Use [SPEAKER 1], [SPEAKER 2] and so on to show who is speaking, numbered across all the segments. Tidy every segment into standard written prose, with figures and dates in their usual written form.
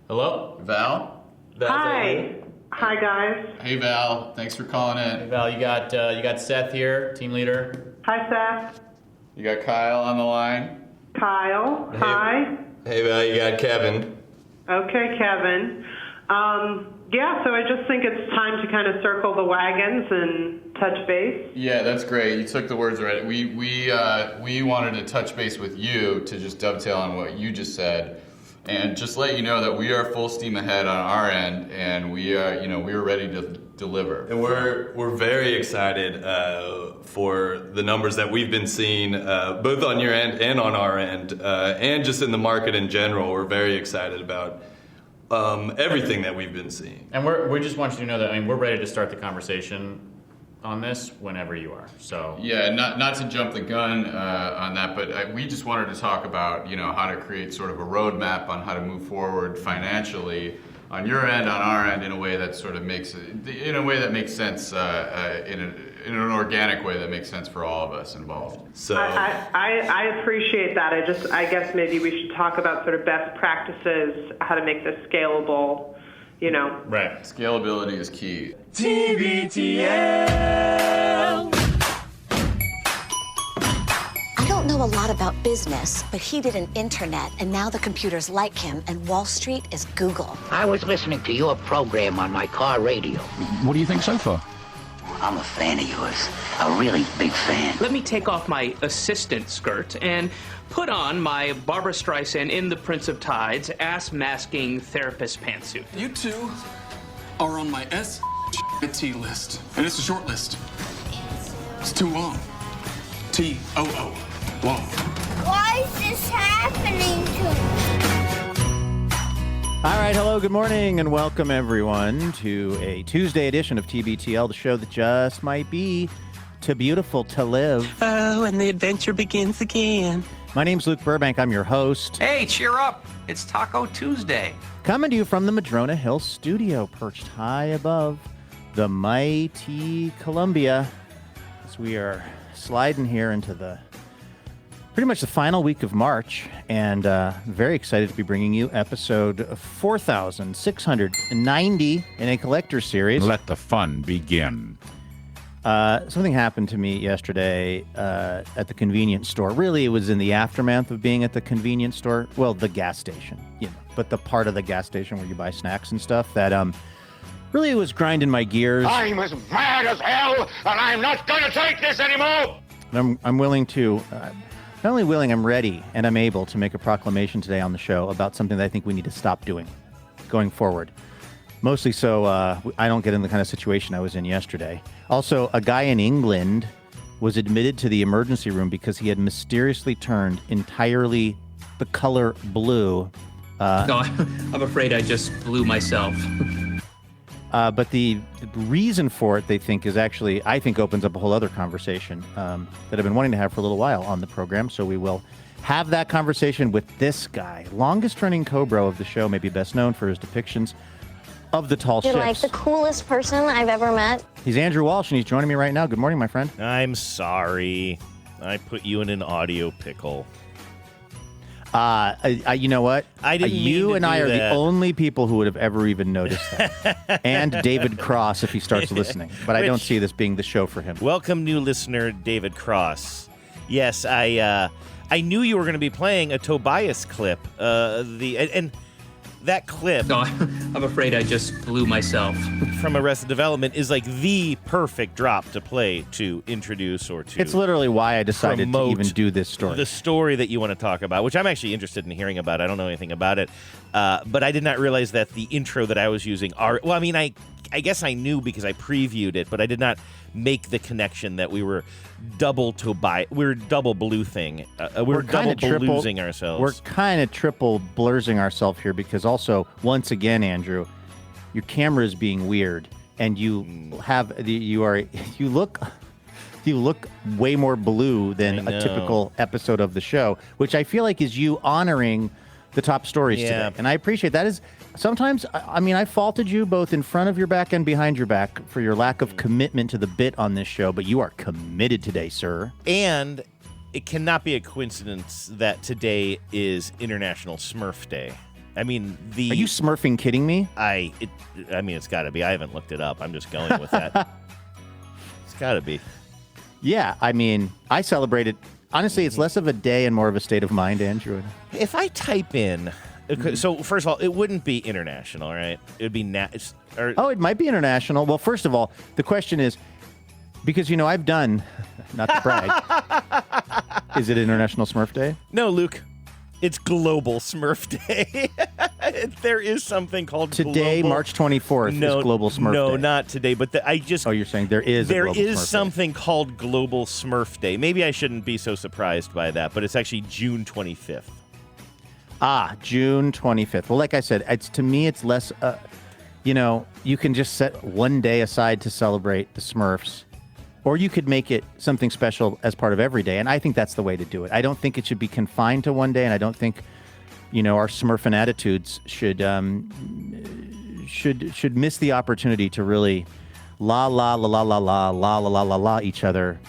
[SPEAKER 1] Hello? Val?
[SPEAKER 2] Hi. Hi, guys.
[SPEAKER 1] Hey, Val. Thanks for calling in.
[SPEAKER 3] Hey, Val, you got Seth here, team leader.
[SPEAKER 2] Hi, Seth.
[SPEAKER 1] You got Kyle on the line.
[SPEAKER 2] Kyle.
[SPEAKER 4] Hey.
[SPEAKER 2] Hi.
[SPEAKER 4] Hey, Val, you got Kevin.
[SPEAKER 2] Okay, Kevin. So I just think it's time to kind of circle the wagons and touch base.
[SPEAKER 1] Yeah, that's great. You took the words right. We wanted to touch base with you to just dovetail on what you just said, and just let you know that we are full steam ahead on our end, and we are ready to deliver.
[SPEAKER 4] And we're very excited for the numbers that we've been seeing, both on your end and on our end, and just in the market in general. We're very excited about everything that we've been seeing.
[SPEAKER 3] And we just want you to know that we're ready to start the conversation on this whenever you are. So
[SPEAKER 1] yeah, not to jump the gun on that, but we just wanted to talk about how to create sort of a roadmap on how to move forward financially on your end, on our end, in a way that sort of makes sense, in an organic way that makes sense for all of us involved.
[SPEAKER 4] So
[SPEAKER 2] I appreciate that. I guess maybe we should talk about sort of best practices, how to make this scalable.
[SPEAKER 3] Right.
[SPEAKER 1] Scalability is key.
[SPEAKER 5] TBTL.
[SPEAKER 6] I don't know a lot about business, but he did an internet, and now the computers like him, and Wall Street is Google.
[SPEAKER 7] I was listening to your program on my car radio.
[SPEAKER 5] What do you think so far?
[SPEAKER 7] I'm a fan of yours, a really big fan.
[SPEAKER 8] Let me take off my assistant skirt and put on my Barbra Streisand in The Prince of Tides ass-masking therapist pantsuit.
[SPEAKER 9] You two are on my S-T list, and it's a short list. It's too long. T-O-O, long.
[SPEAKER 10] Why is this happening to me?
[SPEAKER 11] All right, hello, good morning, and welcome everyone to a Tuesday edition of TBTL, the show that just might be too beautiful to live.
[SPEAKER 12] Oh, and the adventure begins again.
[SPEAKER 11] My name's Luke Burbank. I'm your host.
[SPEAKER 12] Hey, cheer up. It's Taco Tuesday.
[SPEAKER 11] Coming to you from the Madrona Hill studio, perched high above the mighty Columbia, as we are sliding here into pretty much the final week of March, and very excited to be bringing you episode 4,690 in a collector series.
[SPEAKER 5] Let the fun begin.
[SPEAKER 11] Something happened to me yesterday at the convenience store. Really, it was in the aftermath of being at the convenience store. Well, the gas station, but the part of the gas station where you buy snacks and stuff that really was grinding my gears.
[SPEAKER 10] I'm as mad as hell, and I'm not going to take this anymore!
[SPEAKER 11] I'm willing to... not only willing, I'm ready, and I'm able to make a proclamation today on the show about something that I think we need to stop doing going forward. Mostly so I don't get in the kind of situation I was in yesterday. Also, a guy in England was admitted to the emergency room because he had mysteriously turned entirely the color blue.
[SPEAKER 8] No, I'm afraid I just blew myself.
[SPEAKER 11] But the reason for it, they think, is actually, I think, opens up a whole other conversation that I've been wanting to have for a little while on the program. So we will have that conversation with this guy, longest-running Cobra of the show, maybe best known for his depictions of the tall ships.
[SPEAKER 10] You're like the coolest person I've ever met.
[SPEAKER 11] He's Andrew Walsh, and he's joining me right now. Good morning, my friend.
[SPEAKER 13] I'm sorry. I put you in an audio pickle.
[SPEAKER 11] You know what?
[SPEAKER 13] I didn't mean
[SPEAKER 11] You
[SPEAKER 13] to
[SPEAKER 11] and I
[SPEAKER 13] do
[SPEAKER 11] are
[SPEAKER 13] that.
[SPEAKER 11] the only people who would have ever even noticed that. And David Cross, if he starts listening. But I don't see this being the show for him.
[SPEAKER 13] Welcome, new listener, David Cross. Yes, I knew you were going to be playing a Tobias clip. And that clip...
[SPEAKER 8] No, I'm afraid I just blew myself.
[SPEAKER 13] From Arrested Development is like the perfect drop to play to introduce or to...
[SPEAKER 11] It's literally why I decided to even do this story.
[SPEAKER 13] The story that you want to talk about, which I'm actually interested in hearing about. I don't know anything about it. But I did not realize that the intro that I was using are... Well, I mean, I guess I knew because I previewed it, but I did not make the connection that we were double bluething. We're double bluesing ourselves.
[SPEAKER 11] We're kind of triple blursing ourselves here because also, once again, Andrew, your camera is being weird, and you look way more blue than a typical episode of the show, which I feel like is you honoring the top stories today. And I appreciate that. Is sometimes, I faulted you both in front of your back and behind your back for your lack of commitment to the bit on this show, but you are committed today, sir.
[SPEAKER 13] And it cannot be a coincidence that today is International Smurf Day. I mean,
[SPEAKER 11] Are you smurfing kidding me?
[SPEAKER 13] I mean, it's got to be. I haven't looked it up. I'm just going with that. It's got to be.
[SPEAKER 11] Yeah, I mean, I celebrate it. Honestly, it's less of a day and more of a state of mind, Andrew.
[SPEAKER 13] If I type in, so first of all, it wouldn't be international, right? It would be
[SPEAKER 11] it might be international. Well, first of all, the question is, because, I've done, not to brag, is it International Smurf Day?
[SPEAKER 13] No, Luke. It's Global Smurf Day. There is something called
[SPEAKER 11] today, March 24th, is Global Smurf Day.
[SPEAKER 13] No, not today. But
[SPEAKER 11] Oh, you're saying there is a Global Smurf Day.
[SPEAKER 13] something called Global Smurf Day. Maybe I shouldn't be so surprised by that, but it's actually June 25th.
[SPEAKER 11] June 25th. Well, like I said, to me, it's less, you can just set one day aside to celebrate the Smurfs. Or you could make it something special as part of every day, and I think that's the way to do it. I don't think it should be confined to one day, and I don't think, our Smurfing attitudes should miss the opportunity to really la la la la la la la la la la la each other,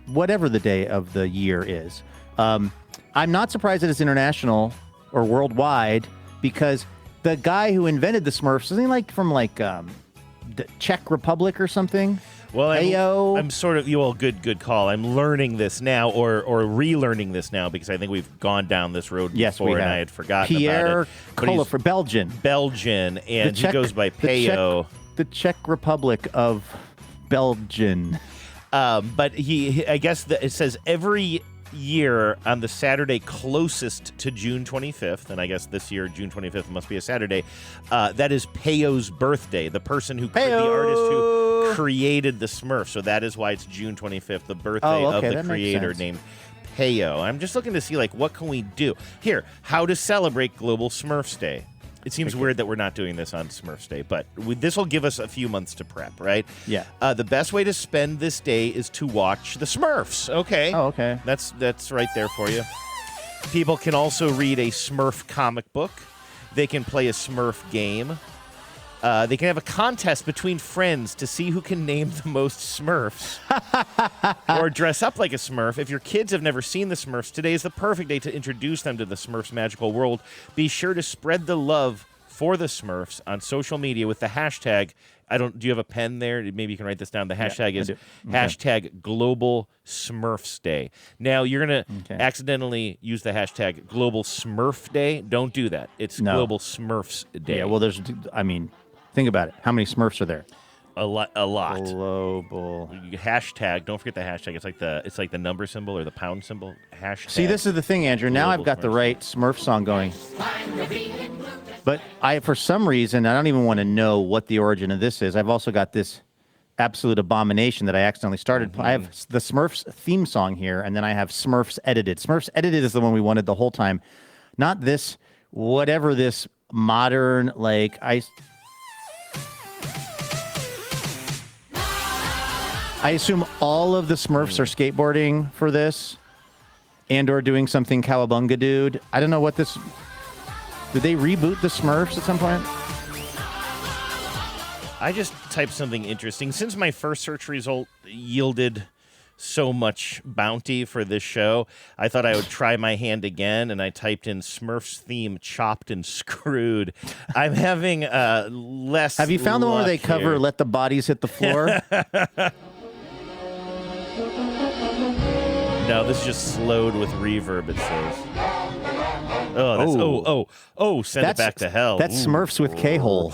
[SPEAKER 11] whatever the day of the year is. I'm not surprised that it's international or worldwide, because the guy who invented the Smurfs, isn't he from the Czech Republic or something?
[SPEAKER 13] Well, I'm sort of, good call. I'm learning this now, or relearning this now, because I think we've gone down this road before, and I had forgotten
[SPEAKER 11] Pierre
[SPEAKER 13] about it.
[SPEAKER 11] Pierre for Belgian,
[SPEAKER 13] and he goes by Peyo.
[SPEAKER 11] The Czech Republic of Belgian.
[SPEAKER 13] But I guess it says every year on the Saturday closest to June 25th, and I guess this year June 25th must be a Saturday, that is Peyo's birthday, the person the artist who created the Smurf. So that is why it's June 25th, the birthday of the creator named Peyo. I'm just looking to see, what can we do? Here, how to celebrate Global Smurfs Day. It seems weird that we're not doing this on Smurfs Day, but this will give us a few months to prep, right?
[SPEAKER 11] Yeah.
[SPEAKER 13] The best way to spend this day is to watch the Smurfs. Okay.
[SPEAKER 11] Oh, okay.
[SPEAKER 13] That's right there for you. People can also read a Smurf comic book. They can play a Smurf game. They can have a contest between friends to see who can name the most Smurfs. Or dress up like a Smurf. If your kids have never seen the Smurfs, today is the perfect day to introduce them to the Smurfs' magical world. Be sure to spread the love for the Smurfs on social media with the hashtag. Do you have a pen there? Maybe you can write this down. The hashtag is hashtag Global Smurfs Day. Now, you're going to accidentally use the hashtag Global Smurf Day. Don't do that. It's Global Smurfs Day.
[SPEAKER 11] Yeah, well, think about it. How many Smurfs are there?
[SPEAKER 13] A lot.
[SPEAKER 11] Global
[SPEAKER 13] hashtag. Don't forget the hashtag. It's like the number symbol or the pound symbol. Hashtag.
[SPEAKER 11] See, this is the thing, Andrew. Now I've got the right Smurf song going. But for some reason, I don't even want to know what the origin of this is. I've also got this absolute abomination that I accidentally started. I have the Smurfs theme song here, and then I have Smurfs Edited. Smurfs Edited is the one we wanted the whole time. Not this, whatever this modern, I assume all of the Smurfs are skateboarding for this and or doing something cowabunga dude. I don't know what this... Did they reboot the Smurfs at some point?
[SPEAKER 13] I just typed something interesting. Since my first search result yielded so much bounty for this show, I thought I would try my hand again, and I typed in Smurfs theme chopped and screwed. I'm having less
[SPEAKER 11] Have you found the one where they cover
[SPEAKER 13] here.
[SPEAKER 11] Let the Bodies Hit the Floor?
[SPEAKER 13] No, this is just slowed with reverb, it says. Send it back to hell.
[SPEAKER 11] That's Smurfs with K-Hole.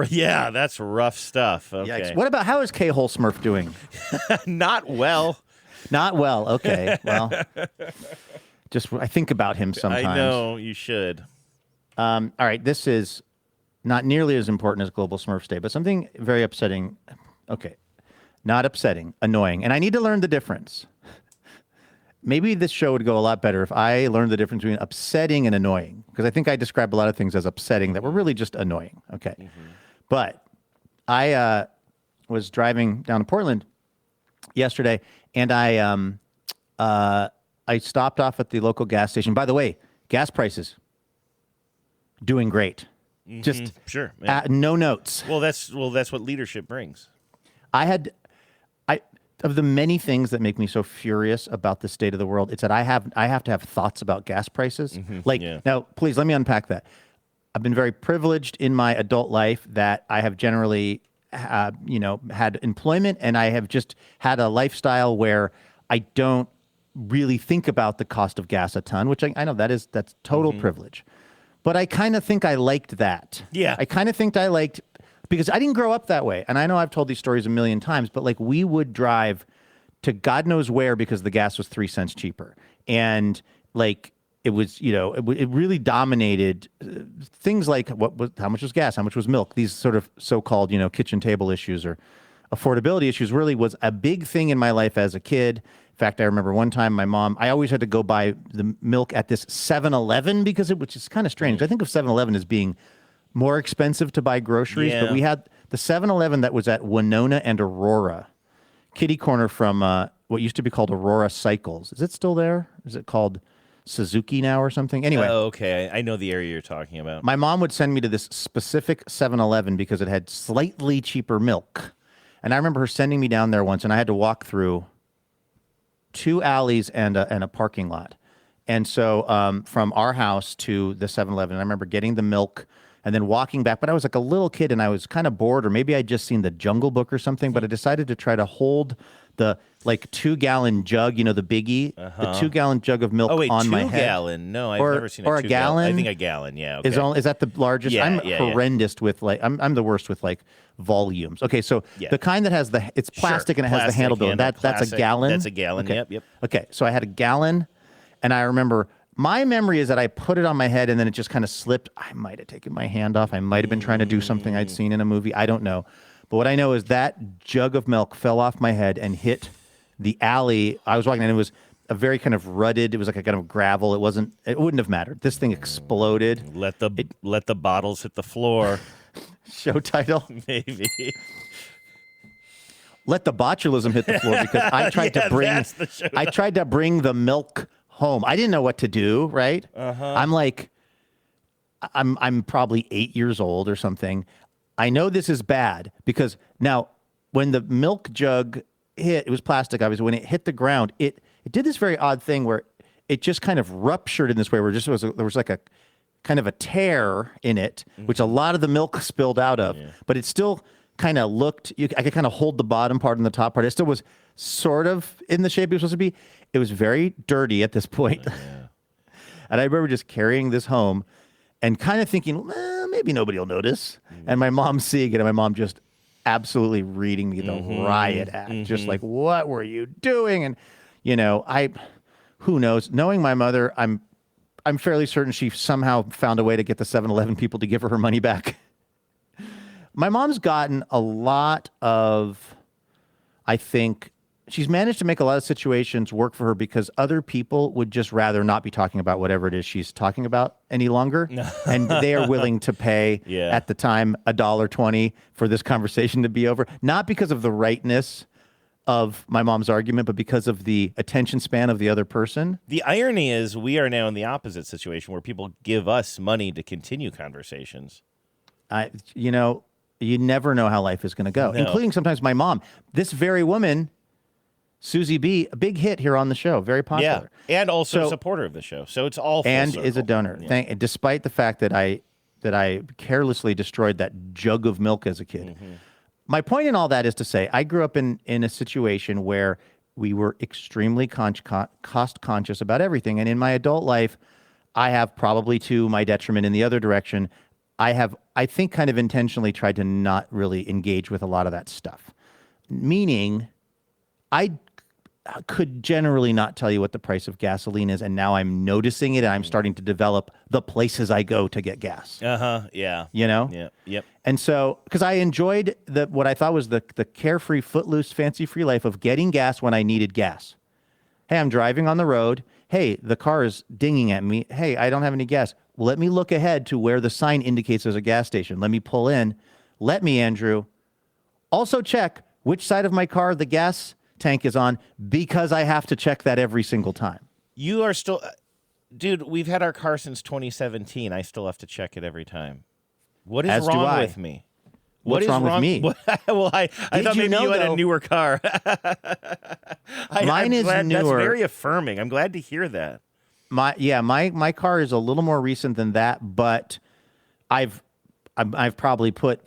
[SPEAKER 13] Yeah, that's rough stuff. Okay.
[SPEAKER 11] Yikes. What about, how is K-Hole Smurf doing?
[SPEAKER 13] Not well.
[SPEAKER 11] Not well, okay. Well, I think about him sometimes.
[SPEAKER 13] I know, you should.
[SPEAKER 11] All right, this is not nearly as important as Global Smurfs Day, but something very upsetting. Okay, not upsetting, annoying. And I need to learn the difference. Maybe this show would go a lot better if I learned the difference between upsetting and annoying, because I think I describe a lot of things as upsetting that were really just annoying. Okay. Mm-hmm. But I was driving down to Portland yesterday, and I stopped off at the local gas station. By the way, gas prices doing great. Mm-hmm. Just
[SPEAKER 13] sure,
[SPEAKER 11] no notes.
[SPEAKER 13] Well, that's what leadership brings.
[SPEAKER 11] of the many things that make me so furious about the state of the world, it's that I have to have thoughts about gas prices. Now, please let me unpack that. I've been very privileged in my adult life that I have generally, had employment, and I have just had a lifestyle where I don't really think about the cost of gas a ton, which I know that's total privilege. But I kind of think I liked that.
[SPEAKER 13] Yeah.
[SPEAKER 11] I kind of think I liked, because I didn't grow up that way. And I know I've told these stories a million times, but like we would drive to God knows where because the gas was 3 cents cheaper. And like it was, it really dominated things like how much was gas, how much was milk, these sort of so-called, kitchen table issues or affordability issues really was a big thing in my life as a kid. In fact, I remember one time my mom, I always had to go buy the milk at this 7-Eleven because which is kind of strange. I think of 7-Eleven as being more expensive to buy groceries, but we had the 7-Eleven that was at Winona and Aurora, kitty corner from what used to be called Aurora Cycles. Is it still there? Is it called Suzuki now or something? Anyway.
[SPEAKER 13] Oh, okay. I know the area you're talking about.
[SPEAKER 11] My mom would send me to this specific 7-Eleven because it had slightly cheaper milk. And I remember her sending me down there once, and I had to walk through 2 alleys and a parking lot. And so from our house to the 7-Eleven, I remember getting the milk and then walking back. But I was like a little kid, and I was kind of bored, or maybe I'd just seen the Jungle Book or something. But I decided to try to hold the 2-gallon jug, the biggie, the 2-gallon jug of milk on my head.
[SPEAKER 13] 2-gallon? No, I've never seen a 2-gallon.
[SPEAKER 11] Or a gallon?
[SPEAKER 13] I think a gallon, yeah. Okay.
[SPEAKER 11] Is that the largest?
[SPEAKER 13] Yeah,
[SPEAKER 11] I'm
[SPEAKER 13] yeah,
[SPEAKER 11] horrendous with I'm the worst with volumes. Okay, so the kind that has it's plastic and it has the handle built. That's a gallon?
[SPEAKER 13] That's a gallon,
[SPEAKER 11] okay.
[SPEAKER 13] Yep.
[SPEAKER 11] Okay, so I had a gallon, and I remember my memory is that I put it on my head and then it just kind of slipped. I might have taken my hand off. I might have been trying to do something I'd seen in a movie. I don't know. But what I know is that jug of milk fell off my head and hit the alley I was walking, and it was a very kind of rutted. It was like a kind of gravel. It wouldn't have mattered. This thing exploded.
[SPEAKER 13] Let the bottles hit the floor.
[SPEAKER 11] Show title?
[SPEAKER 13] Maybe.
[SPEAKER 11] Let the botulism hit the floor, because I tried to bring the milk home. I didn't know what to do, right? I'm like, I'm probably 8 years old or something. I know this is bad because now when the milk jug hit, it was plastic, obviously. When it hit the ground, it did this very odd thing where it just kind of ruptured in this way, where there was like a kind of a tear in it, which a lot of the milk spilled out of, but it still kind of looked, I could kind of hold the bottom part and the top part. It still was sort of in the shape it was supposed to be. It was very dirty at this point. And I remember just carrying this home and kind of thinking, well, maybe nobody will notice. And my mom seeing it, and my mom just absolutely reading me the riot act, just like, what were you doing? And, who knows? Knowing my mother, I'm fairly certain she somehow found a way to get the 7-Eleven people to give her money back. My mom's gotten a lot of, I think, she's managed to make a lot of situations work for her because other people would just rather not be talking about whatever it is she's talking about any longer. And they are willing to pay, at the time, $1.20 for this conversation to be over. Not because of the rightness of my mom's argument, but because of the attention span of the other person.
[SPEAKER 13] The irony is we are now in the opposite situation where people give us money to continue conversations.
[SPEAKER 11] You never know how life is going to go, including sometimes my mom. This very woman, Susie B., a big hit here on the show, very popular.
[SPEAKER 13] Yeah, and also a supporter of the show. So it's all full
[SPEAKER 11] and
[SPEAKER 13] circle.
[SPEAKER 11] Is a donor.
[SPEAKER 13] Yeah.
[SPEAKER 11] Despite the fact that I carelessly destroyed that jug of milk as a kid. My point in all that is to say, I grew up in a situation where we were extremely cost conscious about everything. And in my adult life, I have, probably to my detriment in the other direction, I think, kind of intentionally tried to not really engage with a lot of that stuff. Meaning, I could generally not tell you what the price of gasoline is, and now I'm noticing it, and I'm starting to develop the places I go to get gas.
[SPEAKER 13] Yeah.
[SPEAKER 11] Yeah,
[SPEAKER 13] yep.
[SPEAKER 11] And so, because I enjoyed what I thought was the carefree, footloose, fancy-free life of getting gas when I needed gas. Hey, I'm driving on the road. Hey, the car is dinging at me. Hey, I don't have any gas. Well, let me look ahead to where the sign indicates there's a gas station. Let me pull in. Let me, Andrew, also check which side of my car the gas tank is on, because I have to check that every single time.
[SPEAKER 13] You are still... Dude, we've had our car since 2017. I still have to check it every time. What is wrong with me?
[SPEAKER 11] What's wrong with me?
[SPEAKER 13] Well, I thought maybe you had a newer car.
[SPEAKER 11] Mine is
[SPEAKER 13] newer. That's very affirming. I'm glad to hear that.
[SPEAKER 11] My car is a little more recent than that, but I've probably put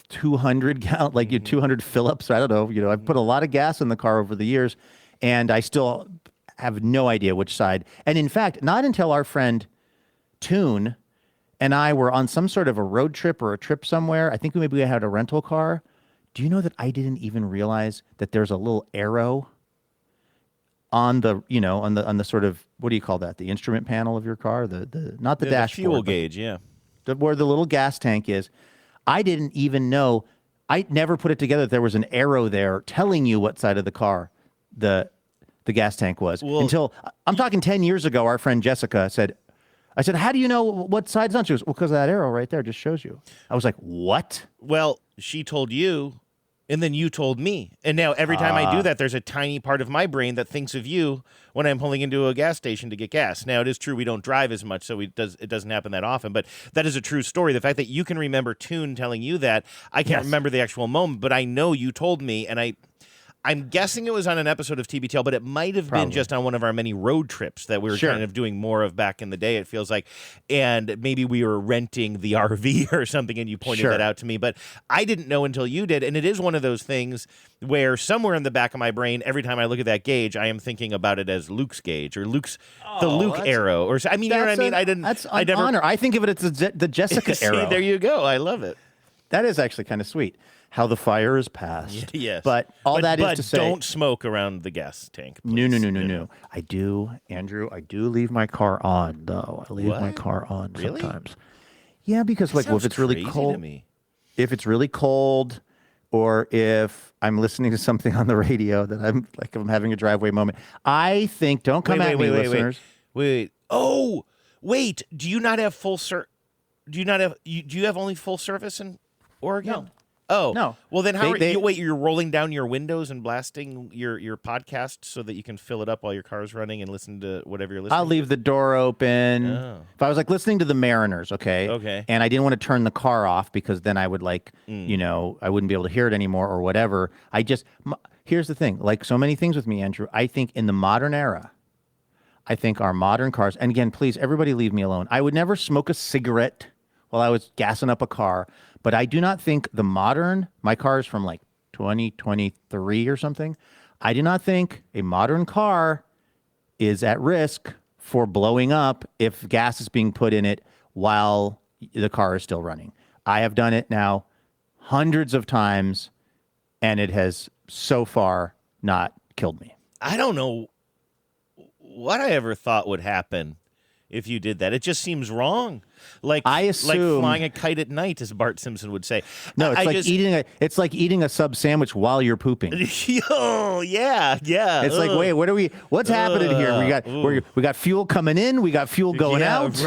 [SPEAKER 11] 200
[SPEAKER 13] Mm-hmm.
[SPEAKER 11] 200 Phillips. I don't know. I've put a lot of gas in the car over the years, and I still have no idea which side. And in fact, not until our friend Toon and I were on some sort of a road trip or a trip somewhere, I think maybe we had a rental car. Do you know that I didn't even realize that there's a little arrow on the on the sort of, what do you call that? The instrument panel of your car, the not the dashboard,
[SPEAKER 13] the fuel gauge, yeah.
[SPEAKER 11] Where the little gas tank is. I didn't even know. I never put it together that there was an arrow there telling you what side of the car the gas tank was. Until I'm talking 10 years ago, our friend Jessica said, I said, how do you know what side's on? She goes, well, because that arrow right there just shows you. I was like, what?
[SPEAKER 13] Well, she told you, and then you told me. And now every time I do that, there's a tiny part of my brain that thinks of you when I'm pulling into a gas station to get gas. Now, it is true we don't drive as much, so it doesn't happen that often. But that is a true story. The fact that you can remember Toon telling you that, I can't remember the actual moment, but I know you told me, and I'm guessing it was on an episode of TBTL, but it might have been just on one of our many road trips that we were kind of doing more of back in the day, it feels like. And maybe we were renting the RV or something, and you pointed that out to me. But I didn't know until you did. And it is one of those things where somewhere in the back of my brain, every time I look at that gauge, I am thinking about it as Luke's gauge or the Luke arrow. Or you know what I mean?
[SPEAKER 11] That's an honor. I think of it as the Jessica arrow.
[SPEAKER 13] There you go. I love it.
[SPEAKER 11] That is actually kind of sweet. How the fire is passed.
[SPEAKER 13] Yes.
[SPEAKER 11] But that is to say,
[SPEAKER 13] don't smoke around the gas tank. Please.
[SPEAKER 11] No. I do, Andrew. I do leave my car on, though. I leave my car on sometimes. Yeah, because if it's really cold, if it's really cold, or if I'm listening to something on the radio that I'm having a driveway moment, I think don't come at me, listeners.
[SPEAKER 13] Wait. Oh, wait. Do you not have full Do you not have? Do you have only full service in Oregon?
[SPEAKER 11] No.
[SPEAKER 13] Oh
[SPEAKER 11] no!
[SPEAKER 13] Well, then you're rolling down your windows and blasting your podcast so that you can fill it up while your car's running and listen to whatever you're listening.
[SPEAKER 11] I'll leave the door open. Oh. If I was listening to the Mariners, okay, and I didn't want to turn the car off because then I would I wouldn't be able to hear it anymore or whatever. Here's the thing, like so many things with me, Andrew. I think in the modern era, I think our modern cars, and again, please, everybody leave me alone. I would never smoke a cigarette while I was gassing up a car. But I do not think my car is from 2023 or something. I do not think a modern car is at risk for blowing up if gas is being put in it while the car is still running. I have done it now hundreds of times, and it has so far not killed me.
[SPEAKER 13] I don't know what I ever thought would happen if you did that. It just seems wrong.
[SPEAKER 11] I assume,
[SPEAKER 13] like flying a kite at night, as Bart Simpson would say.
[SPEAKER 11] No, it's like eating a sub sandwich while you're pooping.
[SPEAKER 13] Oh, yeah.
[SPEAKER 11] It's like, wait, what's happening here? We got fuel coming in, we got fuel going out.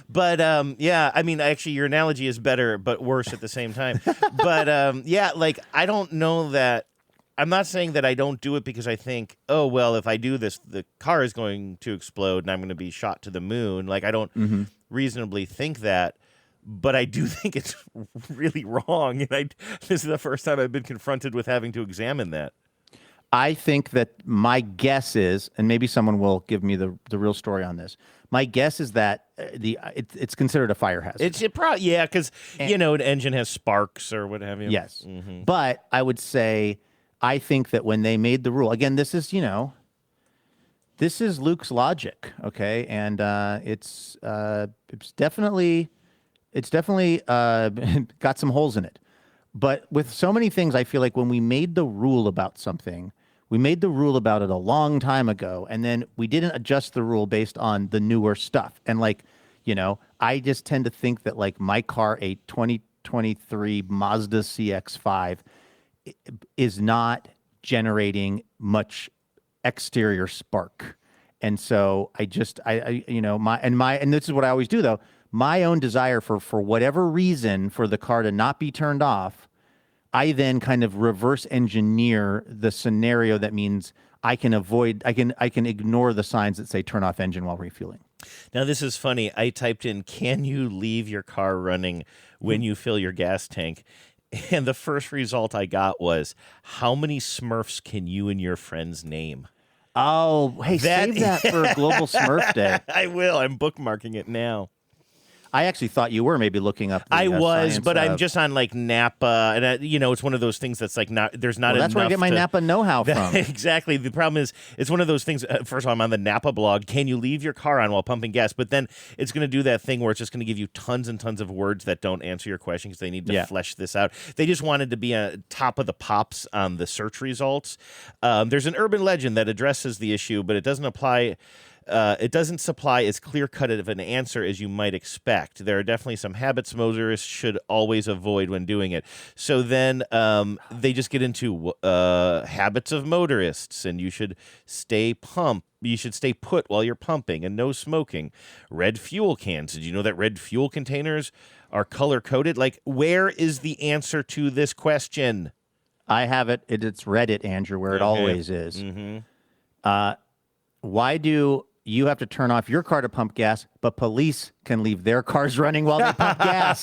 [SPEAKER 13] But I mean, actually, your analogy is better, but worse at the same time. But I don't know that. I'm not saying that I don't do it because I think, oh, well, if I do this, the car is going to explode and I'm going to be shot to the moon. I don't reasonably think that, but I do think it's really wrong. And this is the first time I've been confronted with having to examine that.
[SPEAKER 11] I think that my guess is, and maybe someone will give me the real story on this. My guess is that it's considered a fire hazard.
[SPEAKER 13] Because an engine has sparks or what have you.
[SPEAKER 11] Yes, but I would say, I think that when they made the rule, again, this is Luke's logic, okay, and it's definitely got some holes in it. But with so many things, I feel like when we made the rule about something, we made the rule about it a long time ago, and then we didn't adjust the rule based on the newer stuff. And I just tend to think that my car, a 2023 Mazda CX-5, is not generating much exterior spark. And so and this is what I always do though, my own desire for whatever reason for the car to not be turned off, I then kind of reverse engineer the scenario that means I can ignore the signs that say turn off engine while refueling.
[SPEAKER 13] Now this is funny. I typed in, can you leave your car running when you fill your gas tank? And the first result I got was, how many Smurfs can you and your friends name?
[SPEAKER 11] Oh, hey, save that for Global Smurf Day.
[SPEAKER 13] I will. I'm bookmarking it now.
[SPEAKER 11] I actually thought you were maybe looking up.
[SPEAKER 13] I was,
[SPEAKER 11] science
[SPEAKER 13] but
[SPEAKER 11] of...
[SPEAKER 13] I'm just on like Napa, and it's one of those things that's like not. There's not.
[SPEAKER 11] Well, that's
[SPEAKER 13] enough
[SPEAKER 11] where I get my Napa know-how from.
[SPEAKER 13] Exactly. The problem is, it's one of those things. First of all, I'm on the Napa blog. Can you leave your car on while pumping gas? But then it's going to do that thing where it's just going to give you tons and tons of words that don't answer your question because they need to flesh this out. They just wanted to be a top of the pops on the search results. There's an urban legend that addresses the issue, but it doesn't apply. It doesn't supply as clear-cut of an answer as you might expect. There are definitely some habits motorists should always avoid when doing it. So then they just get into habits of motorists, and you should stay put while you're pumping, and no smoking. Red fuel cans. Did you know that red fuel containers are color-coded? Like, where is the answer to this question?
[SPEAKER 11] I have it. It's Reddit, Andrew, where it always is.
[SPEAKER 13] Mm-hmm.
[SPEAKER 11] Why do you have to turn off your car to pump gas, but police can leave their cars running while they pump gas?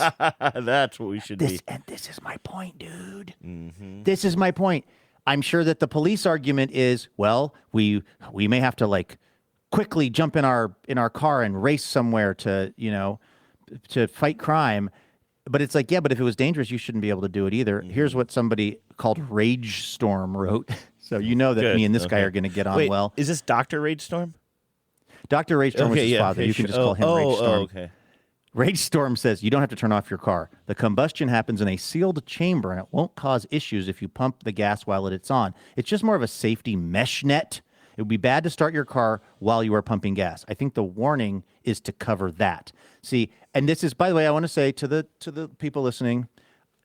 [SPEAKER 13] That's what we should be.
[SPEAKER 11] And this is my point, dude.
[SPEAKER 13] Mm-hmm.
[SPEAKER 11] This is my point. I'm sure that the police argument is, well, we may have to like quickly jump in our car and race somewhere to fight crime. But it's like, yeah, but if it was dangerous, you shouldn't be able to do it either. Here's what somebody called Rage Storm wrote. So you know that me and this guy are going to get on
[SPEAKER 13] Wait,
[SPEAKER 11] well.
[SPEAKER 13] Is this Dr. Rage Storm?
[SPEAKER 11] Dr. Rage Storm was his father. You can just call him Rage Storm.
[SPEAKER 13] Okay.
[SPEAKER 11] Rage Storm says you don't have to turn off your car. The combustion happens in a sealed chamber, and it won't cause issues if you pump the gas while it's on. It's just more of a safety mesh net. It would be bad to start your car while you are pumping gas. I think the warning is to cover that. See, and this is, by the way, I want to say to the people listening,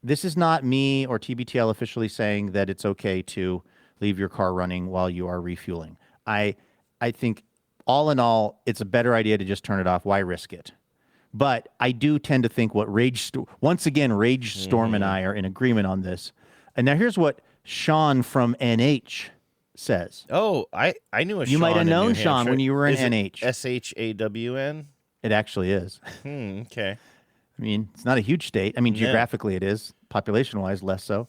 [SPEAKER 11] this is not me or TBTL officially saying that it's okay to leave your car running while you are refueling. I think all in all, it's a better idea to just turn it off. Why risk it? But I do tend to think what Rage Storm and I are in agreement on this. And now here's what Sean from NH says.
[SPEAKER 13] Oh, I knew a Sean.
[SPEAKER 11] You might have known
[SPEAKER 13] in New
[SPEAKER 11] Sean
[SPEAKER 13] Hampshire.
[SPEAKER 11] when you were in
[SPEAKER 13] Is it
[SPEAKER 11] NH.
[SPEAKER 13] SHAWN?
[SPEAKER 11] It actually is.
[SPEAKER 13] Okay.
[SPEAKER 11] I mean, it's not a huge state. I mean, geographically it is. Population-wise, less so.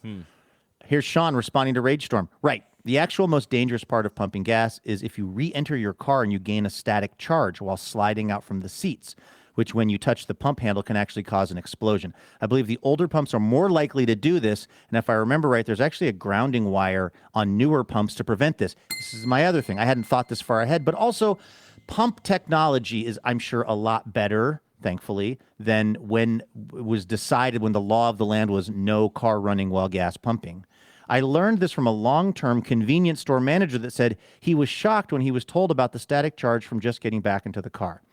[SPEAKER 11] Here's Sean responding to Rage Storm. Right. The actual most dangerous part of pumping gas is if you re-enter your car and you gain a static charge while sliding out from the seats, which when you touch the pump handle can actually cause an explosion. I believe the older pumps are more likely to do this, and if I remember right, there's actually a grounding wire on newer pumps to prevent this. This is my other thing. I hadn't thought this far ahead, but also pump technology is, I'm sure, a lot better, thankfully, than when it was decided when the law of the land was no car running while gas pumping. I learned this from a long-term convenience store manager that said he was shocked when he was told about the static charge from just getting back into the car.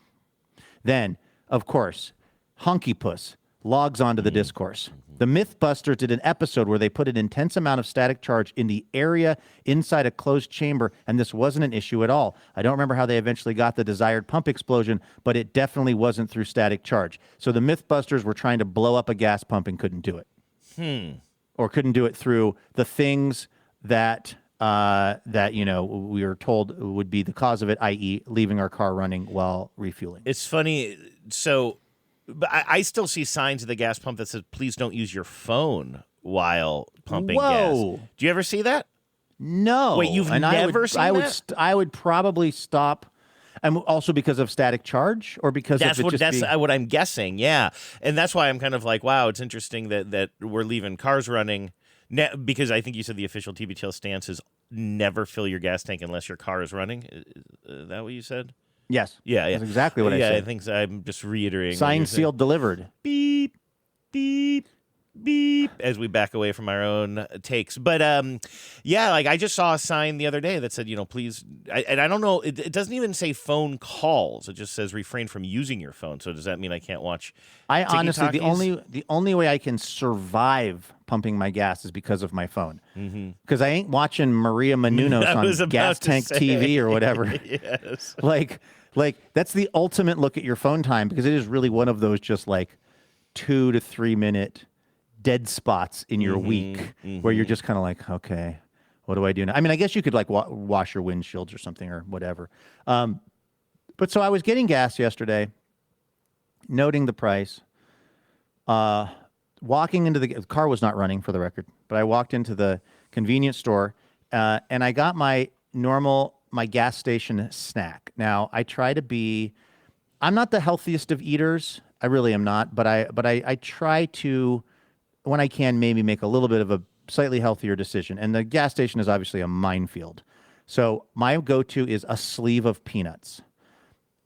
[SPEAKER 11] Then, of course, Honky Puss logs onto the discourse. The Mythbusters did an episode where they put an intense amount of static charge in the area inside a closed chamber, and this wasn't an issue at all. I don't remember how they eventually got the desired pump explosion, but it definitely wasn't through static charge. So the Mythbusters were trying to blow up a gas pump and couldn't do it. Or couldn't do it through the things that we were told would be the cause of it, i.e., leaving our car running while refueling.
[SPEAKER 13] It's funny. So, but I still see signs at the gas pump that says, "Please don't use your phone while pumping gas." Do you ever see that?
[SPEAKER 11] No.
[SPEAKER 13] Wait, you've never seen that?
[SPEAKER 11] I would probably stop. And also because of static charge, or because
[SPEAKER 13] that's
[SPEAKER 11] of it
[SPEAKER 13] what what I'm guessing. Yeah, and that's why I'm kind of like, wow, it's interesting that we're leaving cars running. Because I think you said the official TBTL stance is never fill your gas tank unless your car is running. Is that what you said?
[SPEAKER 11] Yes.
[SPEAKER 13] Yeah.
[SPEAKER 11] That's exactly what I said.
[SPEAKER 13] Yeah, I think so. I'm just reiterating.
[SPEAKER 11] Signed, sealed, delivered.
[SPEAKER 13] Beep, beep, beep, as we back away from our own takes. But yeah, like I just saw a sign the other day that said, please, and I don't know, it doesn't even say phone calls. It just says refrain from using your phone. So does that mean I can't watch?
[SPEAKER 11] I honestly, the only way I can survive pumping my gas is because of my phone. Because I ain't watching Maria Menounos on Gas Tank TV or whatever.
[SPEAKER 13] Yes.
[SPEAKER 11] Like that's the ultimate look at your phone time, because it is really one of those just like 2 to 3 minute dead spots in your week where you're just kind of like, okay, what do I do now? I mean, I guess you could like wash your windshields or something or whatever. But so I was getting gas yesterday, noting the price. walking into the car was not running for the record, but I walked into the convenience store and I got my gas station snack. Now I try to be, I'm not the healthiest of eaters. I really am not, but I try to, when I can, maybe make a little bit of a slightly healthier decision. And the gas station is obviously a minefield. So my go-to is a sleeve of peanuts.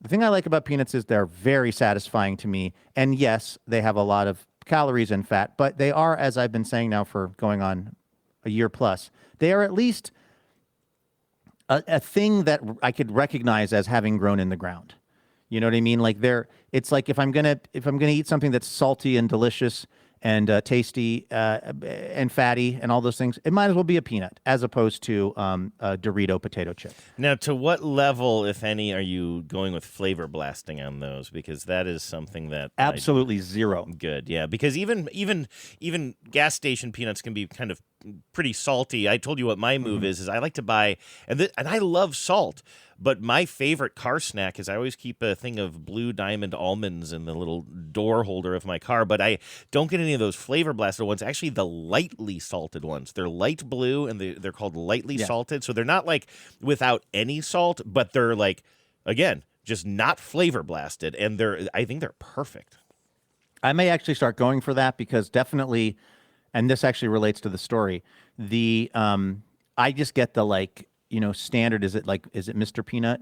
[SPEAKER 11] The thing I like about peanuts is they're very satisfying to me. And yes, they have a lot of calories and fat, but they are, as I've been saying now for going on a year plus, they are at least a thing that I could recognize as having grown in the ground. You know what I mean? Like it's like if I'm gonna eat something that's salty and delicious and tasty and fatty and all those things, it might as well be a peanut as opposed to a Dorito potato chip.
[SPEAKER 13] Now, to what level, if any, are you going with flavor blasting on those? Because that is something that
[SPEAKER 11] absolutely zero.
[SPEAKER 13] Good, yeah. Because even gas station peanuts can be kind of pretty salty. I told you what my move is I like to buy, and I love salt. But my favorite car snack is I always keep a thing of Blue Diamond almonds in the little door holder of my car. But I don't get any of those flavor blasted ones. Actually, the lightly salted ones. They're light blue, and they're called lightly salted. So they're not like without any salt, but they're like, again, just not flavor blasted. And I think they're perfect.
[SPEAKER 11] I may actually start going for that because definitely, and this actually relates to the story, I just get the standard, is it Mr. Peanut,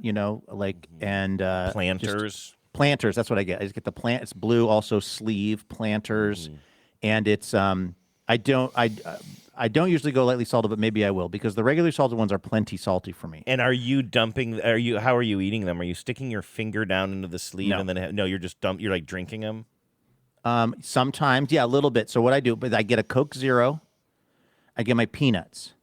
[SPEAKER 11] and Planters, that's what I get. I just get the plant, it's blue, also sleeve, Planters, and it's I don't usually go lightly salted, but maybe I will because the regular salted ones are plenty salty for me.
[SPEAKER 13] And how are you eating them? Are you sticking your finger down into the sleeve and then you're just you're like drinking them?
[SPEAKER 11] Sometimes, yeah, a little bit. So what I do, but I get a Coke Zero, I get my peanuts.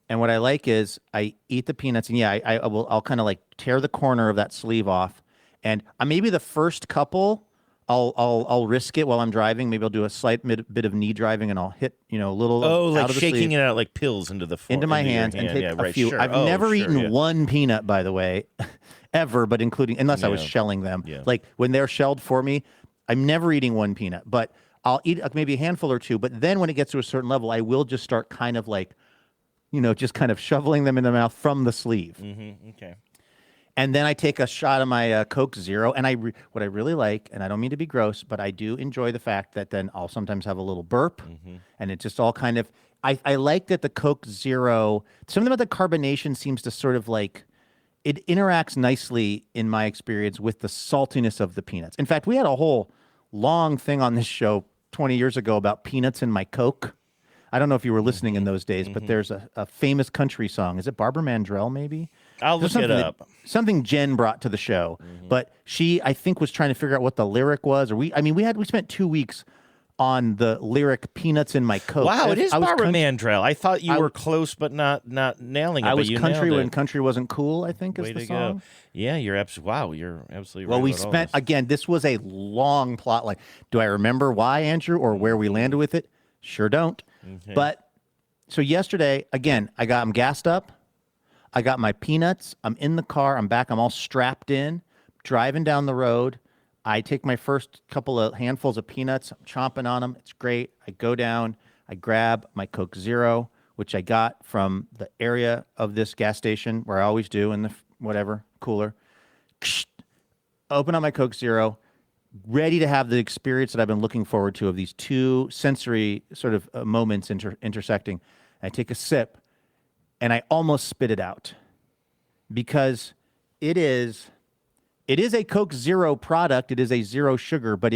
[SPEAKER 11] And what I like is I eat the peanuts, and I'll kind of like tear the corner of that sleeve off, and maybe the first couple I'll risk it while I'm driving. Maybe I'll do a slight bit of knee driving, and I'll hit a little out of the
[SPEAKER 13] shaking
[SPEAKER 11] sleeve,
[SPEAKER 13] it out like pills into my
[SPEAKER 11] hands and take a few.
[SPEAKER 13] Sure.
[SPEAKER 11] I've never eaten one peanut, by the way, ever, but unless I was shelling them. Yeah. Like when they're shelled for me, I'm never eating one peanut, but I'll eat maybe a handful or two. But then when it gets to a certain level, I will just start kind of like, just kind of shoveling them in the mouth from the sleeve.
[SPEAKER 13] Mm-hmm. Okay.
[SPEAKER 11] And then I take a shot of my Coke Zero. And what I really like, and I don't mean to be gross, but I do enjoy the fact that then I'll sometimes have a little burp. Mm-hmm. And it just all kind of, I like that the Coke Zero, something about the carbonation seems to sort of like, it interacts nicely, in my experience, with the saltiness of the peanuts. In fact, we had a whole long thing on this show 20 years ago about peanuts in my Coke. I don't know if you were listening in those days, but there's a famous country song. Is it Barbara Mandrell, maybe?
[SPEAKER 13] I'll look it up.
[SPEAKER 11] Something Jen brought to the show. But she, I think, was trying to figure out what the lyric was. Or we spent 2 weeks on the lyric "Peanuts in My Coke."
[SPEAKER 13] Wow, it is Barbara Mandrell. I thought you were close, but not nailing it.
[SPEAKER 11] I was country when
[SPEAKER 13] it.
[SPEAKER 11] country wasn't cool, I think, is
[SPEAKER 13] Way
[SPEAKER 11] the
[SPEAKER 13] to
[SPEAKER 11] song.
[SPEAKER 13] Go. Yeah, you're absolutely right.
[SPEAKER 11] Well, we spent, again, this was a long plot line. Do I remember why, Andrew, or where we landed with it? Sure don't. Okay. But so yesterday, again, I'm gassed up. I got my peanuts. I'm in the car. I'm back. I'm all strapped in, driving down the road. I take my first couple of handfuls of peanuts. I'm chomping on them. It's great. I go down. I grab my Coke Zero, which I got from the area of this gas station where I always do in the cooler. Open up my Coke Zero. Ready to have the experience that I've been looking forward to of these two sensory sort of moments intersecting. I take a sip, and I almost spit it out because it is a Coke Zero product. It is a zero sugar, but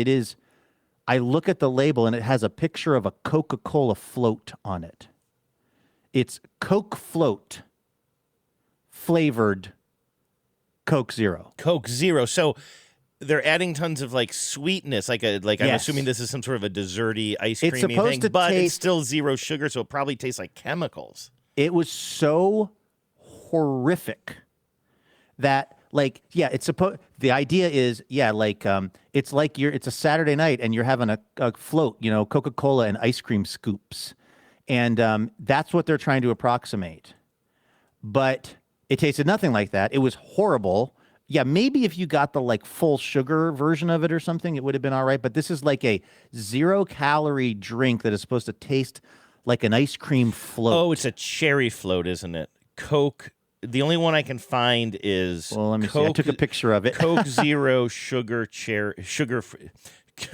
[SPEAKER 11] I look at the label, and it has a picture of a Coca-Cola float on it. It's Coke Float flavored Coke Zero.
[SPEAKER 13] Coke Zero. So they're adding tons of like sweetness, I'm assuming this is some sort of a desserty ice creamy thing, but it's still zero sugar, so it probably tastes like chemicals.
[SPEAKER 11] It was so horrific that the idea is it's like it's a Saturday night and you're having a float, Coca-Cola and ice cream scoops, and that's what they're trying to approximate. But it tasted nothing like that. It was horrible. yeah, maybe if you got the like full sugar version of it or something, it would have been all right. But this is like a 0-calorie drink that is supposed to taste like an ice cream float.
[SPEAKER 13] Oh, it's a cherry float, isn't it? Coke. The only one I can find is
[SPEAKER 11] Well, let me
[SPEAKER 13] Coke,
[SPEAKER 11] see. I took a picture of it.
[SPEAKER 13] Coke Zero sugar.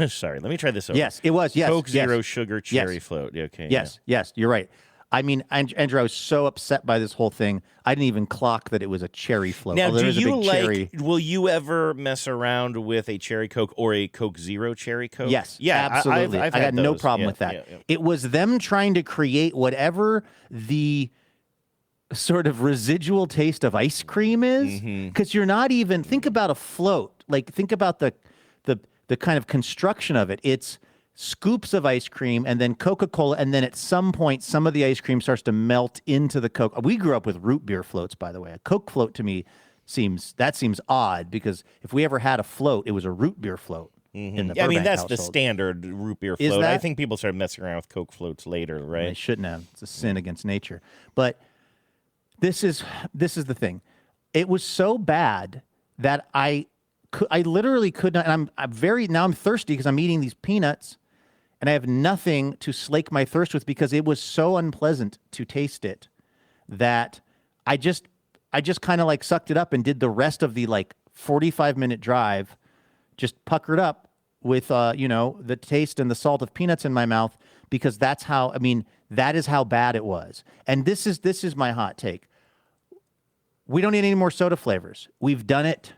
[SPEAKER 13] Sorry, let me try this over.
[SPEAKER 11] Yes, it was. Yes,
[SPEAKER 13] Coke
[SPEAKER 11] yes.
[SPEAKER 13] Zero sugar cherry float. Okay.
[SPEAKER 11] Yes, yes, you're right. I mean, Andrew, I was so upset by this whole thing. I didn't even clock that it was a cherry float.
[SPEAKER 13] Now,
[SPEAKER 11] Although
[SPEAKER 13] do
[SPEAKER 11] there is a
[SPEAKER 13] you
[SPEAKER 11] big
[SPEAKER 13] like?
[SPEAKER 11] cherry.
[SPEAKER 13] Will you ever mess around with a cherry Coke or a Coke Zero cherry Coke?
[SPEAKER 11] Yes,
[SPEAKER 13] Yeah,
[SPEAKER 11] absolutely.
[SPEAKER 13] I've
[SPEAKER 11] I
[SPEAKER 13] had
[SPEAKER 11] got no
[SPEAKER 13] those.
[SPEAKER 11] problem
[SPEAKER 13] Yeah,
[SPEAKER 11] with that.
[SPEAKER 13] yeah, yeah.
[SPEAKER 11] It was them trying to create whatever the sort of residual taste of ice cream is, because you're not even think about a float. Like think about the kind of construction of it. It's scoops of ice cream and then Coca-Cola, and then at some point some of the ice cream starts to melt into the Coke. We grew up with root beer floats, by the way. A Coke float to me seems odd, because if we ever had a float, it was a root beer float. In the
[SPEAKER 13] Yeah, I mean,
[SPEAKER 11] Burbank
[SPEAKER 13] that's the
[SPEAKER 11] household.
[SPEAKER 13] standard root beer
[SPEAKER 11] Is
[SPEAKER 13] float. I
[SPEAKER 11] that?
[SPEAKER 13] think people started messing around with Coke floats later, right?
[SPEAKER 11] They shouldn't have. It's a sin against nature. But this is the thing. It was so bad that I literally could not. And I'm thirsty because I'm eating these peanuts, and I have nothing to slake my thirst with because it was so unpleasant to taste it that I just kind of like sucked it up and did the rest of the like 45-minute drive just puckered up with the taste and the salt of peanuts in my mouth, because that is how bad it was. And this is my hot take. We don't need any more soda flavors. We've done it.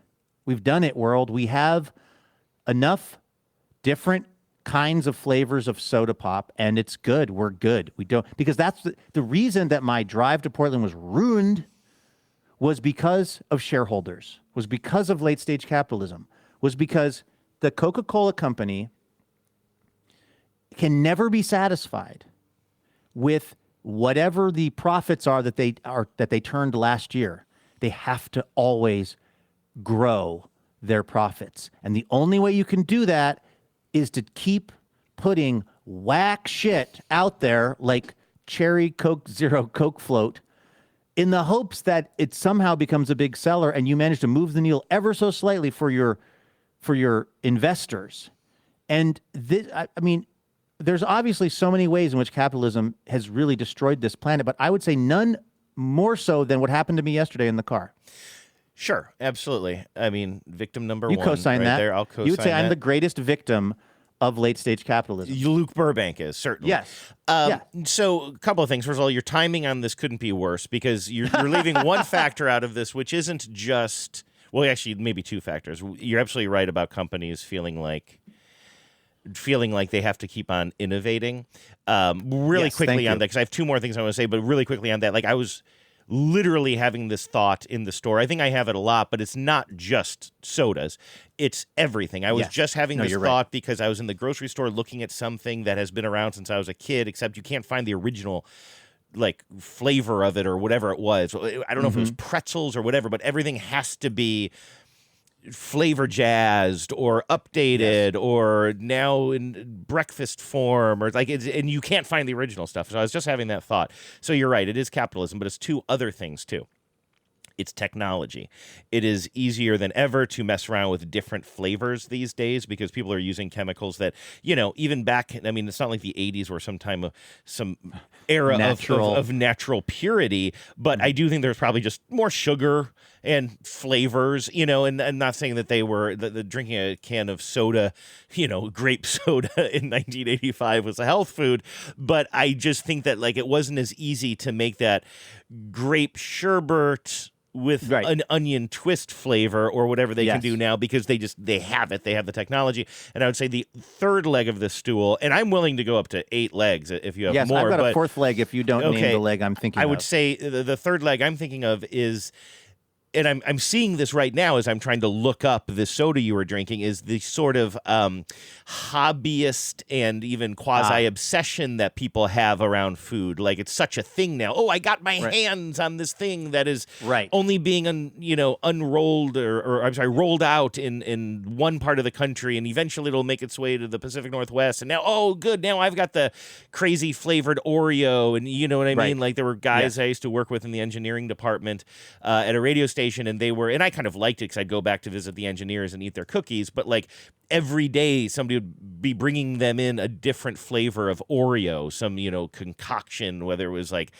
[SPEAKER 11] We've done it, world. We have enough different kinds of flavors of soda pop, and it's good. We're good. We don't, because that's the reason that my drive to Portland was ruined, was because of shareholders, was because of late stage capitalism, was because the Coca-Cola company can never be satisfied with whatever the profits are that they turned last year. They have to always grow their profits. And the only way you can do that is to keep putting whack shit out there like cherry Coke Zero Coke float, in the hopes that it somehow becomes a big seller and you manage to move the needle ever so slightly for your investors. And this, I mean, there's obviously so many ways in which capitalism has really destroyed this planet, but I would say none more so than what happened to me yesterday in the car.
[SPEAKER 13] Sure, absolutely. I mean, victim number one.
[SPEAKER 11] You co-sign
[SPEAKER 13] right
[SPEAKER 11] that.
[SPEAKER 13] there. I'll co-sign
[SPEAKER 11] You would say I'm
[SPEAKER 13] that.
[SPEAKER 11] the greatest victim of late stage capitalism.
[SPEAKER 13] Luke Burbank is, certainly.
[SPEAKER 11] Yes.
[SPEAKER 13] So a couple of things. First of all, your timing on this couldn't be worse, because you're leaving one factor out of this, which isn't just, well, actually, maybe two factors. You're absolutely right about companies feeling like they have to keep on innovating. Really
[SPEAKER 11] Yes,
[SPEAKER 13] quickly
[SPEAKER 11] thank
[SPEAKER 13] on
[SPEAKER 11] you.
[SPEAKER 13] that, because I have two more things I want to say, but really quickly on that, like I was literally having this thought in the store. I think I have it a lot, but it's not just sodas. It's everything. I was
[SPEAKER 11] Yes.
[SPEAKER 13] just having
[SPEAKER 11] No,
[SPEAKER 13] this
[SPEAKER 11] you're
[SPEAKER 13] thought
[SPEAKER 11] right.
[SPEAKER 13] because I was in the grocery store looking at something that has been around since I was a kid, except you can't find the original like flavor of it or whatever it was. I don't know if it was pretzels or whatever, but everything has to be flavor jazzed or updated or now in breakfast form, or like and you can't find the original stuff. So I was just having that thought. So you're right, it is capitalism, but it's two other things too. It's technology. It is easier than ever to mess around with different flavors these days because people are using chemicals that, even back, I mean, it's not like the 80s were some era of natural purity, but I do think there's probably just more sugar and flavors, and I'm not saying that they were the drinking a can of soda, grape soda in 1985 was a health food, but I just think that like it wasn't as easy to make that grape sherbet with an onion twist flavor or whatever they can do now, because they have the technology. And I would say the third leg of the stool, and I'm willing to go up to 8 legs if you have more.
[SPEAKER 11] Yes, I've got a fourth leg if you don't name the leg I'm thinking of.
[SPEAKER 13] I would say the third leg I'm thinking of is, and I'm seeing this right now as I'm trying to look up the soda you were drinking, is the sort of hobbyist and even quasi-obsession that people have around food. Like it's such a thing now. Oh, I got my hands on this thing that is only being unrolled or I'm sorry, rolled out in one part of the country, and eventually it'll make its way to the Pacific Northwest. And now, oh, good, now I've got the crazy flavored Oreo, and you know what I mean? Like there were guys I used to work with in the engineering department at a radio station station, and I kind of liked it because I'd go back to visit the engineers and eat their cookies, but like every day somebody would be bringing them in a different flavor of Oreo, some, concoction, whether it was like,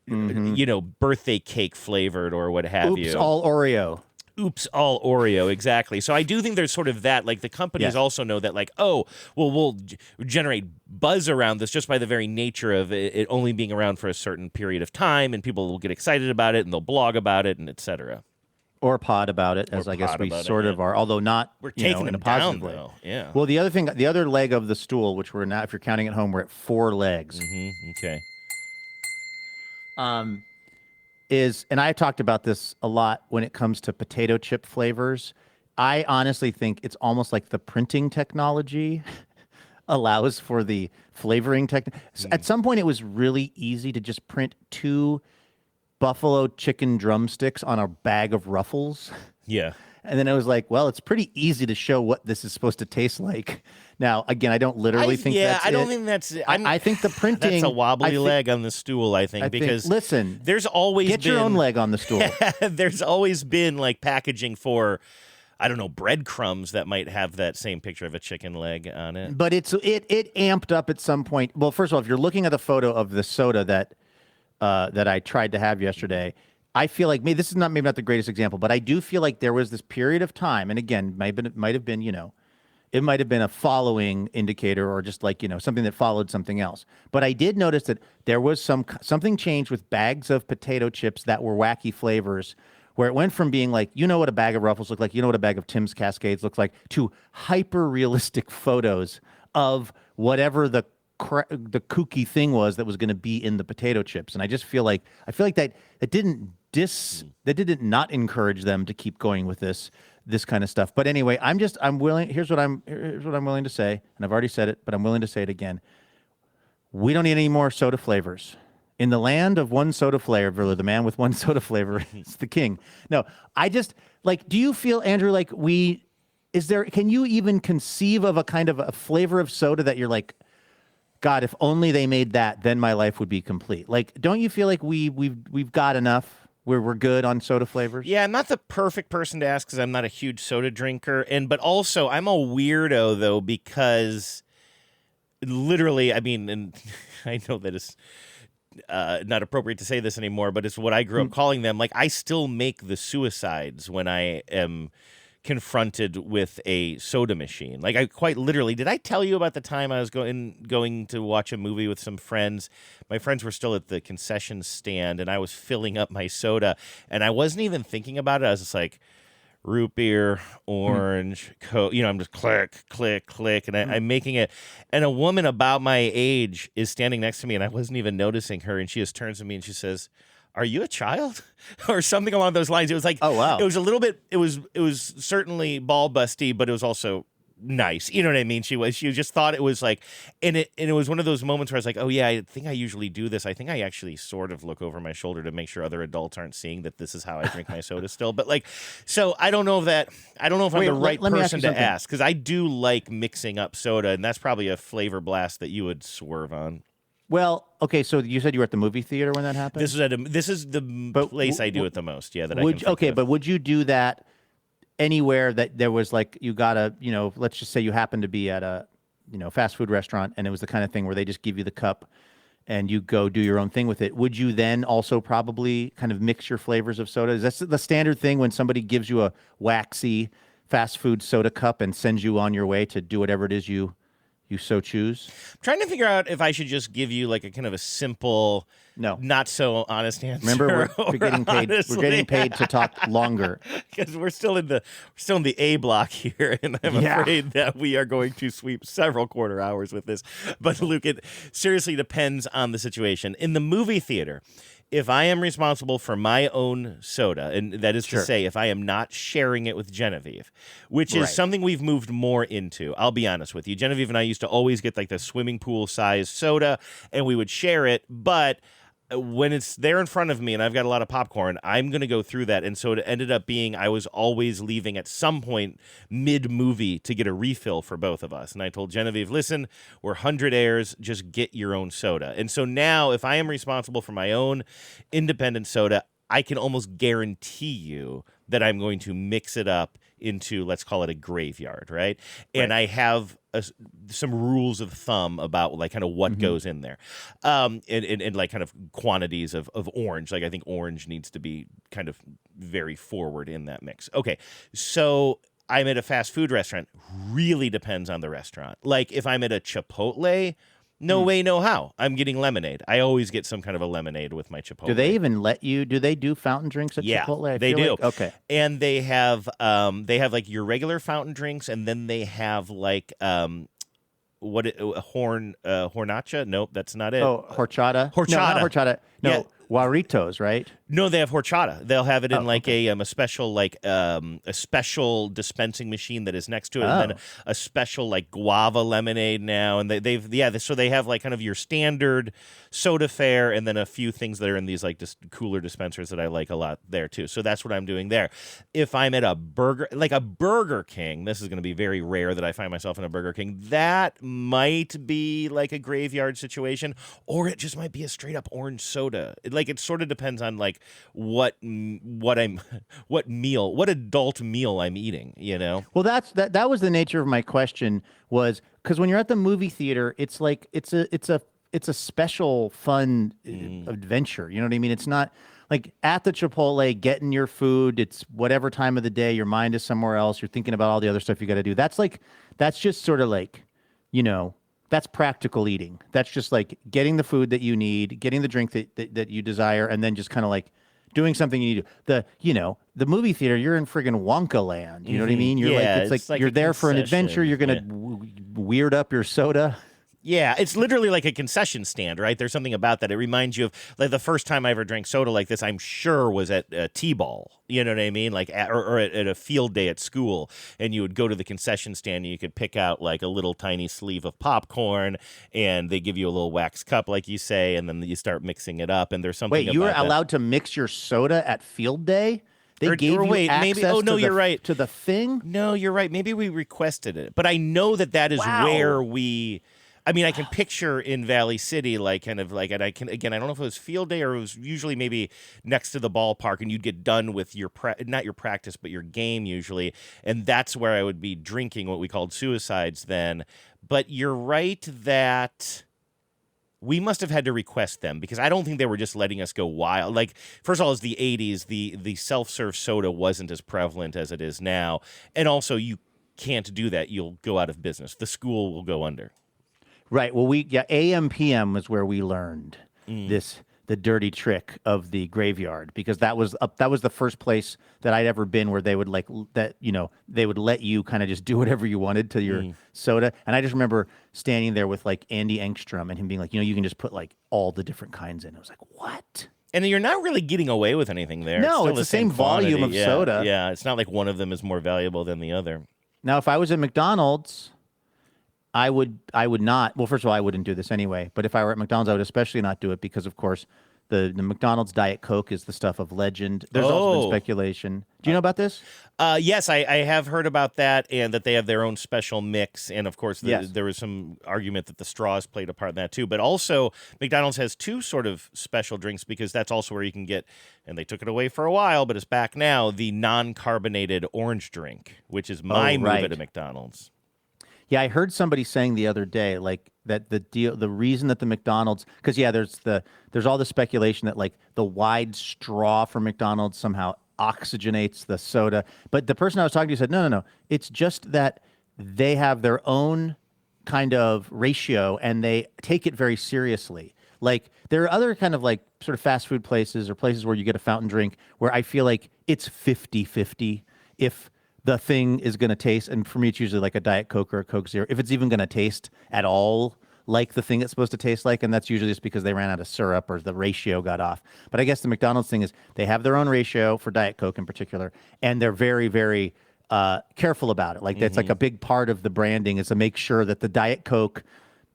[SPEAKER 13] birthday cake flavored or what have you.
[SPEAKER 11] Oops, all Oreo.
[SPEAKER 13] Oops, all Oreo, exactly. So I do think there's sort of that, like the companies also know that, like, oh, well, we'll generate buzz around this just by the very nature of it only being around for a certain period of time, and people will get excited about it, and they'll blog about it, and et cetera.
[SPEAKER 11] Or pod about it, as I guess we sort of are, although not
[SPEAKER 13] we're taking
[SPEAKER 11] in
[SPEAKER 13] them
[SPEAKER 11] a positive
[SPEAKER 13] down,
[SPEAKER 11] way.
[SPEAKER 13] though. Yeah.
[SPEAKER 11] Well, the other leg of the stool, which we're now, if you're counting at home, we're at 4 legs.
[SPEAKER 13] Okay.
[SPEAKER 11] Is, and I talked about this a lot when it comes to potato chip flavors. I honestly think it's almost like the printing technology allows for the flavoring At some point, it was really easy to just print 2 buffalo chicken drumsticks on a bag of Ruffles.
[SPEAKER 13] Yeah.
[SPEAKER 11] And then I was like, well, it's pretty easy to show what this is supposed to taste like. Now, again, I don't literally think that's
[SPEAKER 13] I don't
[SPEAKER 11] it.
[SPEAKER 13] think that's
[SPEAKER 11] I think the printing...
[SPEAKER 13] That's a wobbly leg on the stool, I think, because...
[SPEAKER 11] Listen,
[SPEAKER 13] there's always
[SPEAKER 11] get your own leg on the stool.
[SPEAKER 13] There's always been, like, packaging for, I don't know, breadcrumbs that might have that same picture of a chicken leg on it.
[SPEAKER 11] But it amped up at some point. Well, first of all, if you're looking at the photo of the soda that I tried to have yesterday, I feel like maybe this is maybe not the greatest example, but I do feel like there was this period of time, and again, it might have been, it might have been a following indicator or just like, something that followed something else. But I did notice that there was something changed with bags of potato chips that were wacky flavors, where it went from being like, what a bag of Ruffles looked like, what a bag of Tim's Cascades looks like, to hyper-realistic photos of whatever the kooky thing was that was going to be in the potato chips. And I just feel like that didn't not encourage them to keep going with this kind of stuff. But anyway, I'm willing. Here's what I'm willing to say, and I've already said it, but I'm willing to say it again. We don't need any more soda flavors. In the land of one soda flavor, the man with one soda flavor is the king. No, I just do you feel, Andrew, like can you even conceive of a kind of a flavor of soda that you're like, God, if only they made that, then my life would be complete. Like, don't you feel like we've got enough? We're good on soda flavors?
[SPEAKER 13] Yeah, I'm not the perfect person to ask because I'm not a huge soda drinker, but also I'm a weirdo though, because literally, I mean, and I know that it's not appropriate to say this anymore, but it's what I grew up calling them. Like, I still make the suicides when I am confronted with a soda machine. Like, I quite literally, did I tell you about the time I was going to watch a movie with some friends? My friends were still at the concession stand, and I was filling up my soda, and I wasn't even thinking about it. I was just like, root beer, orange, Coke, I'm just click, click, click, and I'm making it. And a woman about my age is standing next to me, and I wasn't even noticing her, and she just turns to me and she says, "Are you a child?" or something along those lines. It was like,
[SPEAKER 11] oh wow,
[SPEAKER 13] it was a little bit. It was certainly ball busty, but it was also nice. You know what I mean? She just thought it was like, and it was one of those moments where I was like, oh yeah, I think I usually do this. I think I actually sort of look over my shoulder to make sure other adults aren't seeing that this is how I drink my soda still. But like, so I don't know if I'm the right person to ask, because I do like mixing up soda, and that's probably a flavor blast that you would swerve on.
[SPEAKER 11] Well, okay, so you said you were at the movie theater when that happened?
[SPEAKER 13] This is the place I do it the most, yeah, that I can think of.
[SPEAKER 11] But would you do that anywhere that there was like, you gotta, let's just say you happen to be at a, fast food restaurant, and it was the kind of thing where they just give you the cup and you go do your own thing with it. Would you then also probably kind of mix your flavors of soda? Is that the standard thing when somebody gives you a waxy fast food soda cup and sends you on your way to do whatever it is you so choose?
[SPEAKER 13] I'm trying to figure out if I should just give you like a kind of a simple, not so honest answer.
[SPEAKER 11] Remember, we're getting paid.
[SPEAKER 13] Honestly.
[SPEAKER 11] We're getting paid to talk longer
[SPEAKER 13] because we're still in the A block here, and I'm afraid that we are going to sweep several quarter hours with this. But Luke, it seriously depends on the situation. In the movie theater, if I am responsible for my own soda, and that is to say, if I am not sharing it with Genevieve, which is something we've moved more into, I'll be honest with you. Genevieve and I used to always get like the swimming pool size soda, and we would share it, but when it's there in front of me and I've got a lot of popcorn, I'm going to go through that. And so it ended up being I was always leaving at some point mid-movie to get a refill for both of us. And I told Genevieve, listen, we're 100 airs, just get your own soda. And so now if I am responsible for my own independent soda, I can almost guarantee you that I'm going to mix it up into, let's call it a graveyard, right? And I have some rules of thumb about like kind of what goes in there, and like kind of quantities of orange. Like I think orange needs to be kind of very forward in that mix. Okay, so I'm at a fast food restaurant. Really depends on the restaurant. Like if I'm at a Chipotle, no way, no how. I'm getting lemonade. I always get some kind of a lemonade with my Chipotle.
[SPEAKER 11] Do they even let you? Do they do fountain drinks at Chipotle?
[SPEAKER 13] They do.
[SPEAKER 11] Like, okay.
[SPEAKER 13] And they have like your regular fountain drinks, and then they have like horchata? Nope, that's not it.
[SPEAKER 11] Oh, horchata.
[SPEAKER 13] Horchata.
[SPEAKER 11] No, not horchata. No,
[SPEAKER 13] Yeah.
[SPEAKER 11] Guaritos, right?
[SPEAKER 13] No, they have horchata. They'll have it in a special a special dispensing machine that is next to it, and then a special like guava lemonade now. And so they have like kind of your standard soda fare, and then a few things that are in these like just cooler dispensers that I like a lot there too. So that's what I'm doing there. If I'm at a Burger King, this is going to be very rare that I find myself in a Burger King. That might be like a graveyard situation, or it just might be a straight up orange soda. It sort of depends on like what adult meal I'm eating, you know?
[SPEAKER 11] Well, that was the nature of my question, was because when you're at the movie theater, it's like it's a special fun adventure. You know what I mean? It's not like at the Chipotle getting your food. It's whatever time of the day, your mind is somewhere else. You're thinking about all the other stuff you got to do. That's just sort of like, you know, that's practical eating. That's just like getting the food that you need, getting the drink that you desire, and then just kind of like doing something you need to. The movie theater, you're in friggin' Wonka land. You know what I mean? You're it's like you're there for an adventure. You're gonna weird up your soda.
[SPEAKER 13] Yeah, it's literally like a concession stand, right? There's something about that. It reminds you of like the first time I ever drank soda like this, I'm sure was at T-ball. You know what I mean? Like or at a field day at school, and you would go to the concession stand and you could pick out like a little tiny sleeve of popcorn, and they give you a little wax cup, like you say, and then you start mixing it up. And there's something.
[SPEAKER 11] Wait, you were
[SPEAKER 13] about
[SPEAKER 11] allowed to mix your soda at field day? They gave you access
[SPEAKER 13] you're right.
[SPEAKER 11] to the thing?
[SPEAKER 13] No, you're right. Maybe we requested it, but I know that is where we. I mean, I can picture in Valley City, like kind of like, and I don't know if it was field day or it was usually maybe next to the ballpark, and you'd get done with your not your practice, but your game usually, and that's where I would be drinking what we called suicides then. But you're right that we must have had to request them, because I don't think they were just letting us go wild. Like, first of all, it's the 80s, the self-serve soda wasn't as prevalent as it is now, and also you can't do that. You'll go out of business. The school will go under.
[SPEAKER 11] Right. Well, AM PM was where we learned the dirty trick of the graveyard, because that was the first place that I'd ever been where they would they would let you kind of just do whatever you wanted to your soda. And I just remember standing there with like Andy Engstrom and him being like, you can just put like all the different kinds in. I was like, what?
[SPEAKER 13] And you're not really getting away with anything there.
[SPEAKER 11] No,
[SPEAKER 13] it's
[SPEAKER 11] the same volume of soda.
[SPEAKER 13] Yeah, it's not like one of them is more valuable than the other.
[SPEAKER 11] Now, if I was at McDonald's, I would not. Well, first of all, I wouldn't do this anyway. But if I were at McDonald's, I would especially not do it because, of course, the McDonald's Diet Coke is the stuff of legend. There's also been speculation. Do you know about this?
[SPEAKER 13] Yes, I have heard about that, and that they have their own special mix. And, of course, there was some argument that the straws played a part in that, too. But also, McDonald's has two sort of special drinks, because that's also where you can get, and they took it away for a while, but it's back now, the non-carbonated orange drink, which is my move at a McDonald's.
[SPEAKER 11] Yeah, I heard somebody saying the other day, like, that the reason that the McDonald's, because there's all the speculation that like the wide straw for McDonald's somehow oxygenates the soda. But the person I was talking to said, no, it's just that they have their own kind of ratio and they take it very seriously. Like, there are other kind of like sort of fast food places or places where you get a fountain drink where I feel like it's 50-50 if the thing is going to taste, and for me it's usually like a Diet Coke or a Coke Zero, if it's even going to taste at all like the thing it's supposed to taste like, and that's usually just because they ran out of syrup or the ratio got off. But I guess the McDonald's thing is they have their own ratio for Diet Coke in particular, and they're very, very careful about it. Like, that's like a big part of the branding is to make sure that the Diet Coke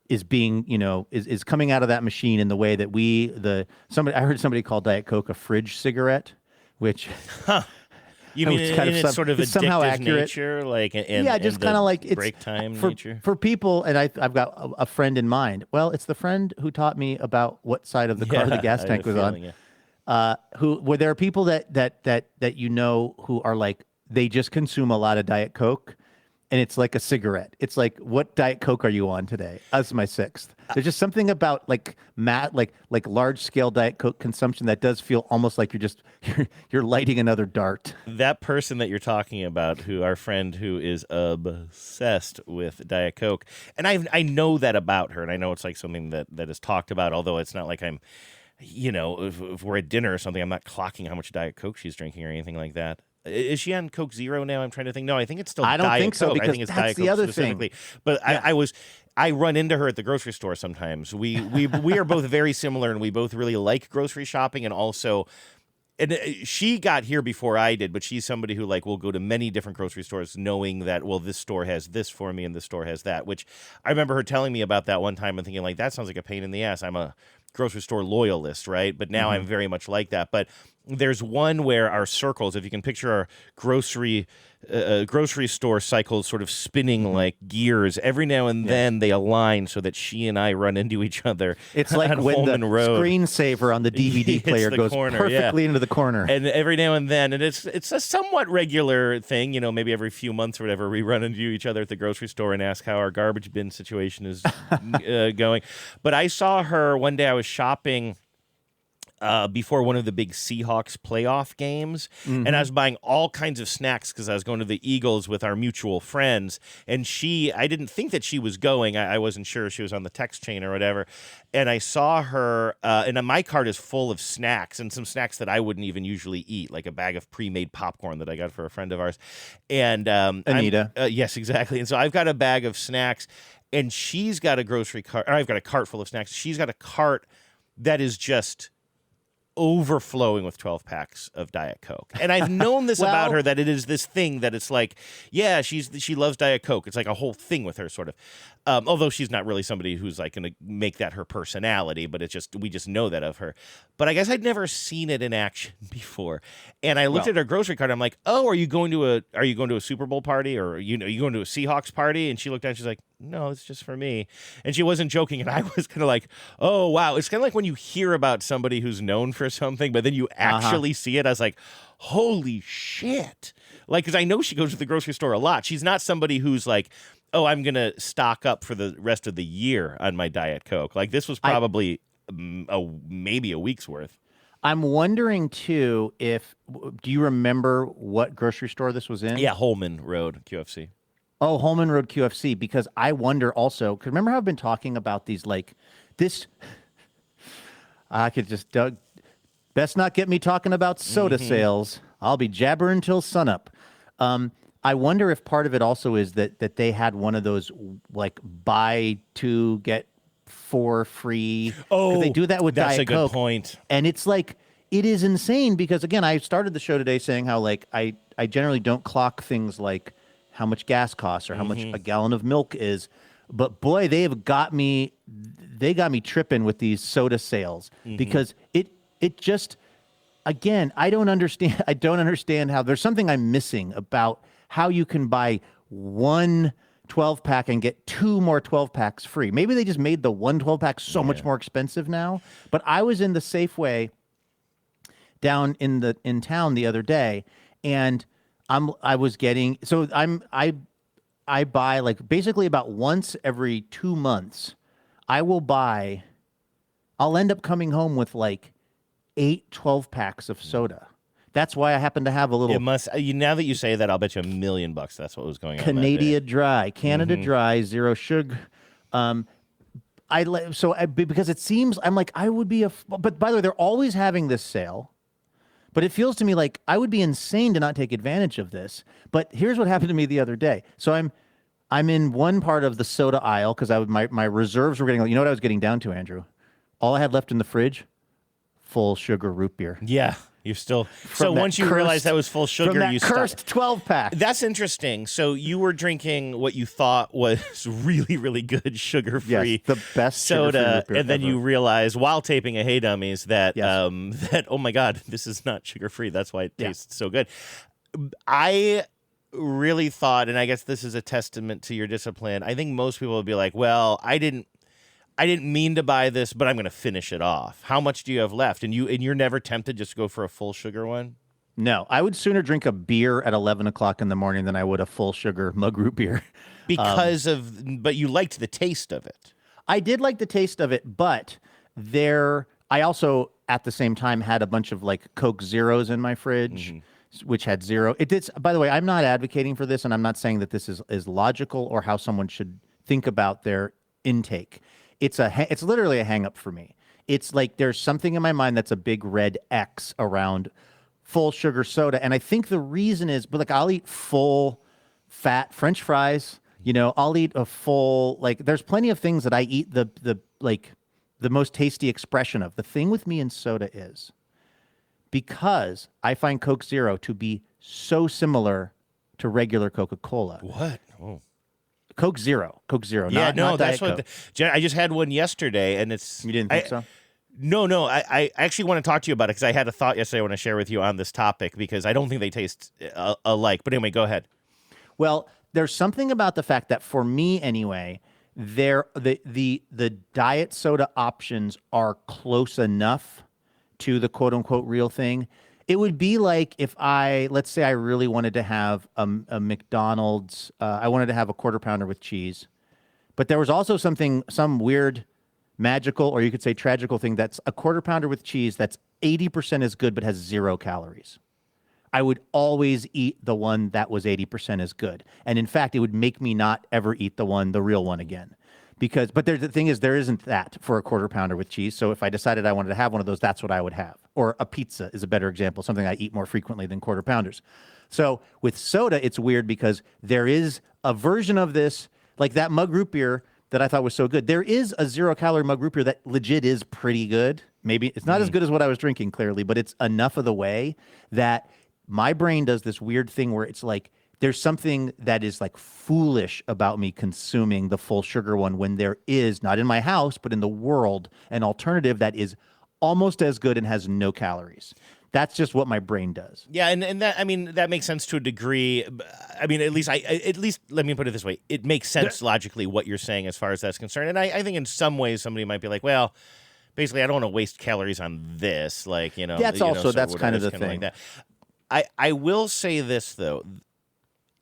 [SPEAKER 11] is being, is coming out of that machine in the way that I heard somebody call Diet Coke a fridge cigarette, which...
[SPEAKER 13] You mean it's sort of
[SPEAKER 11] somehow
[SPEAKER 13] addictive
[SPEAKER 11] accurate
[SPEAKER 13] nature, like
[SPEAKER 11] just kind of like it's
[SPEAKER 13] break time
[SPEAKER 11] for,
[SPEAKER 13] nature
[SPEAKER 11] for people. And I've got a friend in mind. Well, it's the friend who taught me about what side of the car the gas tank was on. where there are people that you know who are like they just consume a lot of Diet Coke, and it's like a cigarette. It's like, what Diet Coke are you on today? That's my sixth. There's just something about like large scale Diet Coke consumption that does feel almost like you're lighting another dart.
[SPEAKER 13] That person that you're talking about, who our friend who is obsessed with Diet Coke, and I know that about her, and I know it's like something that is talked about, although it's not like I'm, if we're at dinner or something, I'm not clocking how much Diet Coke she's drinking or anything like that. Is she on Coke Zero now? I'm trying to think. No, I think it's still
[SPEAKER 11] I don't
[SPEAKER 13] Diet
[SPEAKER 11] think so,
[SPEAKER 13] Coke. I
[SPEAKER 11] because
[SPEAKER 13] think it's
[SPEAKER 11] that's
[SPEAKER 13] Diet
[SPEAKER 11] the
[SPEAKER 13] Coke
[SPEAKER 11] other
[SPEAKER 13] specifically.
[SPEAKER 11] thing.
[SPEAKER 13] But
[SPEAKER 11] Yeah.
[SPEAKER 13] I run into her at the grocery store sometimes. We are both very similar, and we both really like grocery shopping, and also. And she got here before I did, but she's somebody who like will go to many different grocery stores knowing that, well, this store has this for me and this store has that, which I remember her telling me about that one time and thinking like, that sounds like a pain in the ass. I'm a grocery store loyalist, right? But now I'm very much like that. But there's one where our circles, if you can picture our grocery store cycles sort of spinning like gears, every now and then they align so that she and I run into each other.
[SPEAKER 11] It's like
[SPEAKER 13] on
[SPEAKER 11] when
[SPEAKER 13] Holman
[SPEAKER 11] the
[SPEAKER 13] Road.
[SPEAKER 11] screensaver on the DVD
[SPEAKER 13] Hits
[SPEAKER 11] player
[SPEAKER 13] the
[SPEAKER 11] goes
[SPEAKER 13] corner,
[SPEAKER 11] perfectly into the corner.
[SPEAKER 13] And every now and then, and it's a somewhat regular thing, maybe every few months or whatever, we run into each other at the grocery store and ask how our garbage bin situation is going. But I saw her one day, I was shopping before one of the big Seahawks playoff games, and I was buying all kinds of snacks because I was going to the Eagles with our mutual friends, and I didn't think that she was going. I wasn't sure she was on the text chain or whatever, and I saw her, and my cart is full of snacks, and some snacks that I wouldn't even usually eat, like a bag of pre-made popcorn that I got for a friend of ours, and
[SPEAKER 11] Anita.
[SPEAKER 13] yes, exactly, and so I've got a bag of snacks, and she's got a grocery cart, or I've got a cart full of snacks. She's got a cart that is just overflowing with 12 packs of Diet Coke. And I've known this about her, that it is this thing that it's like, yeah, she loves Diet Coke. It's like a whole thing with her, sort of. Although she's not really somebody who's like going to make that her personality, but we just know that of her. But I guess I'd never seen it in action before. And I looked at her grocery cart. I'm like, oh, are you going to a Super Bowl party, or you going to a Seahawks party? And she looked at it, she's like, no, it's just for me. And she wasn't joking. And I was kind of like, oh, wow. It's kind of like when you hear about somebody who's known for something, but then you actually see it. I was like, holy shit. Like, because I know she goes to the grocery store a lot. She's not somebody who's like, oh, I'm going to stock up for the rest of the year on my Diet Coke. Like, this was probably maybe a week's worth.
[SPEAKER 11] I'm wondering, too, do you remember what grocery store this was in?
[SPEAKER 13] Yeah, Holman Road, QFC.
[SPEAKER 11] Oh, Holman Road QFC, because I wonder also, because remember how I've been talking about these, like, this, I could just, best not get me talking about soda sales. I'll be jabbering till sunup. I wonder if part of it also is that they had one of those, like, buy two, get four free.
[SPEAKER 13] Oh,
[SPEAKER 11] they do that with
[SPEAKER 13] that's
[SPEAKER 11] Diet
[SPEAKER 13] a good
[SPEAKER 11] Coke.
[SPEAKER 13] point.
[SPEAKER 11] And it's like, it is insane because, again, I started the show today saying how, like, I generally don't clock things like how much gas costs or how much a gallon of milk is. But boy, they got me tripping with these soda sales because it just, again, I don't understand how there's something I'm missing about how you can buy one 12-pack and get two more 12-packs free. Maybe they just made the one 12-pack so much more expensive now. But I was in the Safeway down in town the other day, and I buy, like, basically about once every 2 months. I'll end up coming home with like 8 12-packs of soda. That's why I happen to have a little.
[SPEAKER 13] It must. Now that you say that, I'll bet you $1 million that's what was going on.
[SPEAKER 11] Canada Dry, Canada Dry, zero sugar. Because it seems I'm like I would be but by the way, they're always having this sale. But it feels to me like I would be insane to not take advantage of this. But here's what happened to me the other day. So I'm in one part of the soda aisle because my reserves were getting. You know what I was getting down to, Andrew? All I had left in the fridge, full sugar root beer.
[SPEAKER 13] Yeah. You're still so once you realized that was full sugar,
[SPEAKER 11] from that
[SPEAKER 13] you
[SPEAKER 11] cursed 12-pack.
[SPEAKER 13] That's interesting. So you were drinking what you thought was really, really good sugar-free,
[SPEAKER 11] the best
[SPEAKER 13] soda,
[SPEAKER 11] root beer
[SPEAKER 13] and then
[SPEAKER 11] ever.
[SPEAKER 13] You realized while taping a Hey Dummies that that oh my God, this is not sugar-free. That's why it tastes so good. I really thought, and I guess this is a testament to your discipline. I think most people would be like, well, I didn't mean to buy this, but I'm going to finish it off. How much do you have left? And you're never tempted just to go for a full sugar one?
[SPEAKER 11] No, I would sooner drink a beer at 11 o'clock in the morning than I would a full sugar mug root beer.
[SPEAKER 13] But you liked the taste of it.
[SPEAKER 11] I did like the taste of it, but I also at the same time had a bunch of like Coke Zeros in my fridge, which had zero. It did. By the way, I'm not advocating for this, and I'm not saying that this is logical or how someone should think about their intake. It's literally a hang up for me. It's like there's something in my mind that's a big red X around full sugar soda, and I think the reason is, but like I'll eat full fat French fries. I'll eat a full, like, there's plenty of things that I eat the most tasty expression of. The thing with me in soda is because I find Coke Zero to be so similar to regular Coca-Cola.
[SPEAKER 13] What? Oh.
[SPEAKER 11] Coke Zero.
[SPEAKER 13] Yeah,
[SPEAKER 11] not
[SPEAKER 13] that's
[SPEAKER 11] Diet
[SPEAKER 13] what.
[SPEAKER 11] Coke.
[SPEAKER 13] I just had one yesterday, and it's.
[SPEAKER 11] You didn't think so?
[SPEAKER 13] No. I actually want to talk to you about it because I had a thought yesterday I want to share with you on this topic because I don't think they taste alike. But anyway, go ahead.
[SPEAKER 11] Well, there's something about the fact that for me anyway, the diet soda options are close enough to the quote unquote real thing. It would be like if let's say I really wanted to have a McDonald's, I wanted to have a quarter pounder with cheese, but there was also some weird magical, or you could say tragical thing that's a quarter pounder with cheese that's 80% as good but has 0 calories. I would always eat the one that was 80% as good. And in fact, it would make me not ever eat the real one again. But the thing is, there isn't that for a quarter pounder with cheese. So if I decided I wanted to have one of those, that's what I would have. Or a pizza is a better example, something I eat more frequently than quarter pounders. So with soda, it's weird because there is a version of this, like that mug root beer that I thought was so good. There is a 0-calorie mug root beer that legit is pretty good. Maybe it's not as good as what I was drinking, clearly, but it's enough of the way that my brain does this weird thing where it's like there's something that is like foolish about me consuming the full sugar one when there is, not in my house, but in the world, an alternative that is almost as good and has no calories. That's just what my brain does.
[SPEAKER 13] Yeah, and that, I mean, that makes sense to a degree. I mean, at least let me put it this way. It makes sense logically what you're saying as far as that's concerned. And I think in some ways somebody might be like, well, basically I don't want to waste calories on this. Like,
[SPEAKER 11] That's kind of the thing.
[SPEAKER 13] Like that. I will say this, though,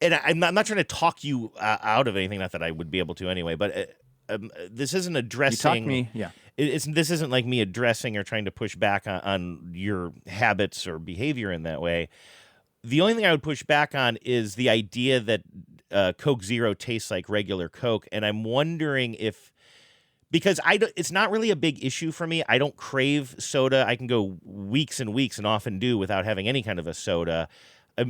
[SPEAKER 13] and I'm not trying to talk you out of anything, not that I would be able to anyway, but this isn't addressing...
[SPEAKER 11] You talk me, yeah.
[SPEAKER 13] This isn't like me addressing or trying to push back on your habits or behavior in that way. The only thing I would push back on is the idea that Coke Zero tastes like regular Coke, and I'm wondering if... Because it's not really a big issue for me. I don't crave soda. I can go weeks and weeks, and often do, without having any kind of a soda.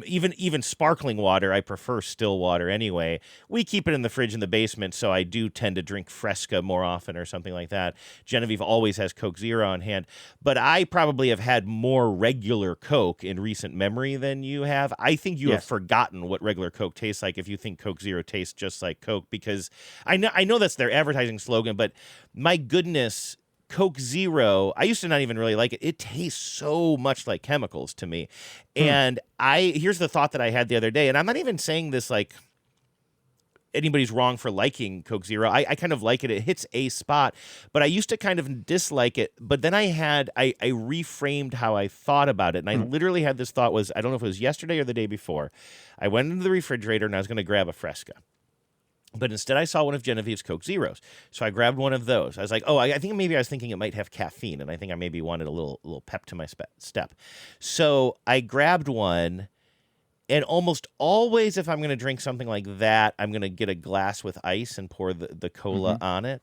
[SPEAKER 13] Even sparkling water, I prefer still water anyway. We keep it in the fridge in the basement, so I do tend to drink Fresca more often or something like that. Genevieve always has Coke Zero on hand. But I probably have had more regular Coke in recent memory than you have. I think you have forgotten what regular Coke tastes like if you think Coke Zero tastes just like Coke, because I know that's their advertising slogan, but my goodness, Coke Zero, I used to not even really like it. It tastes so much like chemicals to me. And here's the thought that I had the other day, and I'm not even saying this like anybody's wrong for liking Coke Zero. I kind of like it. It hits a spot, but I used to kind of dislike it. But then I reframed how I thought about it. And I literally had this thought I don't know if it was yesterday or the day before. I went into the refrigerator and I was going to grab a Fresca. But instead, I saw one of Genevieve's Coke Zeros. So I grabbed one of those. I was like, I think maybe I was thinking it might have caffeine, and I think I maybe wanted a little pep to my step. So I grabbed one, and almost always if I'm going to drink something like that, I'm going to get a glass with ice and pour the cola on it.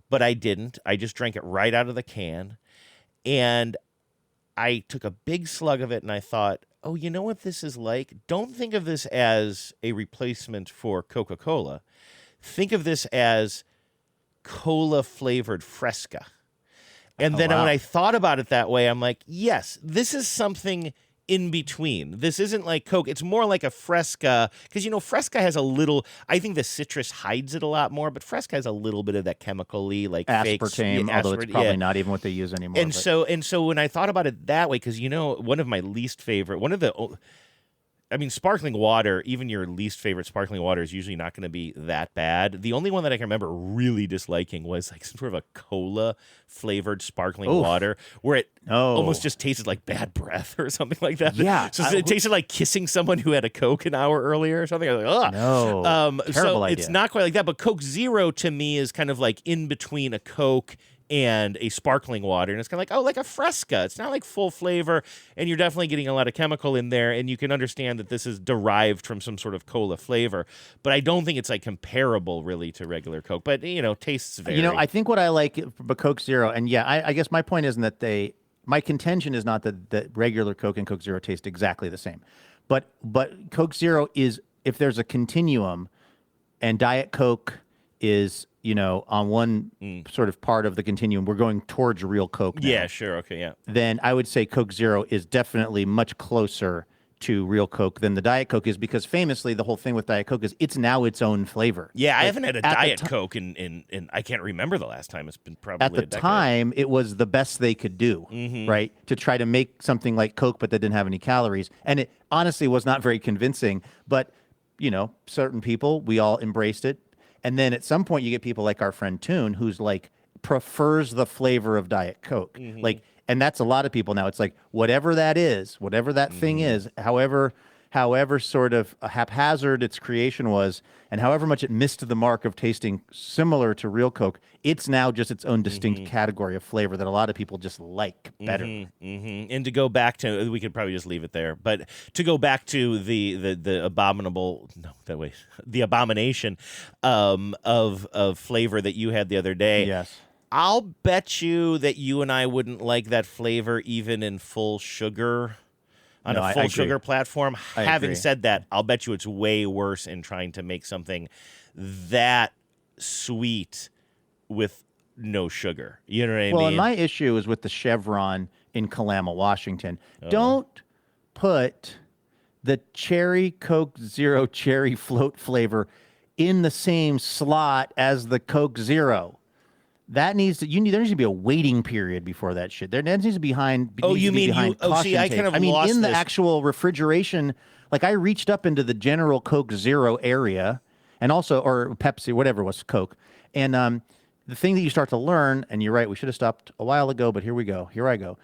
[SPEAKER 13] But I didn't. I just drank it right out of the can. And I took a big slug of it, and I thought, oh, you know what this is like? Don't think of this as a replacement for Coca-Cola. Think of this as cola-flavored Fresca. And then when I thought about it that way, I'm like, yes, this is something in between. This isn't like Coke. It's more like a Fresca, because, Fresca has a little, I think the citrus hides it a lot more, but Fresca has a little bit of that chemical-y, like
[SPEAKER 11] aspartame, although it's probably not even what they use anymore.
[SPEAKER 13] And so when I thought about it that way, because, one of my least favorite, I mean, sparkling water, even your least favorite sparkling water is usually not going to be that bad. The only one that I can remember really disliking was like some sort of a cola flavored sparkling water where it almost just tasted like bad breath or something like that.
[SPEAKER 11] Yeah.
[SPEAKER 13] So it tasted like kissing someone who had a Coke an hour earlier or something. I was like, ugh.
[SPEAKER 11] No. Terrible
[SPEAKER 13] so
[SPEAKER 11] idea.
[SPEAKER 13] it's not quite like that, but Coke Zero to me is kind of like in between a Coke and a sparkling water, and it's kind of like, like a Fresca. It's not like full flavor, and you're definitely getting a lot of chemical in there, and you can understand that this is derived from some sort of cola flavor, but I don't think it's like comparable really to regular Coke, but tastes vary.
[SPEAKER 11] I think what I like about Coke Zero, and I guess my point isn't that my contention is not that regular Coke and Coke Zero taste exactly the same, but Coke Zero is, if there's a continuum, and Diet Coke is on one sort of part of the continuum, we're going towards real Coke now.
[SPEAKER 13] Yeah, sure, okay, yeah.
[SPEAKER 11] Then I would say Coke Zero is definitely much closer to real Coke than the Diet Coke is, because famously the whole thing with Diet Coke is it's now its own flavor.
[SPEAKER 13] Yeah, I haven't had a Diet Coke in I can't remember the last time. It's been probably
[SPEAKER 11] at the time it was the best they could do, right? To try to make something like Coke, but that didn't have any calories, and it honestly was not very convincing. But certain people, we all embraced it. And then at some point you get people like our friend Toon, who's like prefers the flavor of Diet Coke. Like, and that's a lot of people now. It's like whatever that is, whatever that thing is, however sort of haphazard its creation was, and however much it missed the mark of tasting similar to real Coke, it's now just its own distinct category of flavor that a lot of people just like better.
[SPEAKER 13] And to go back to, we could probably just leave it there, but to go back to the abomination of flavor that you had the other day.
[SPEAKER 11] Yes.
[SPEAKER 13] I'll bet you that you and I wouldn't like that flavor even in full sugar. On a full sugar platform. Having said that, I'll bet you it's way worse in trying to make something that sweet with no sugar. You know what I mean?
[SPEAKER 11] Well, and my issue is with the Chevron in Kalama, Washington. Don't put the cherry Coke Zero cherry float flavor in the same slot as the Coke Zero. That needs to there needs to be a waiting period before that shit. There needs to be behind.
[SPEAKER 13] See, I kind of lost
[SPEAKER 11] in the
[SPEAKER 13] this.
[SPEAKER 11] actual refrigeration. Like I reached up into the general Coke Zero area, and also or Pepsi, whatever it was, Coke, and the thing that you start to learn, and you're right, we should have stopped a while ago, but here we go. Here I go.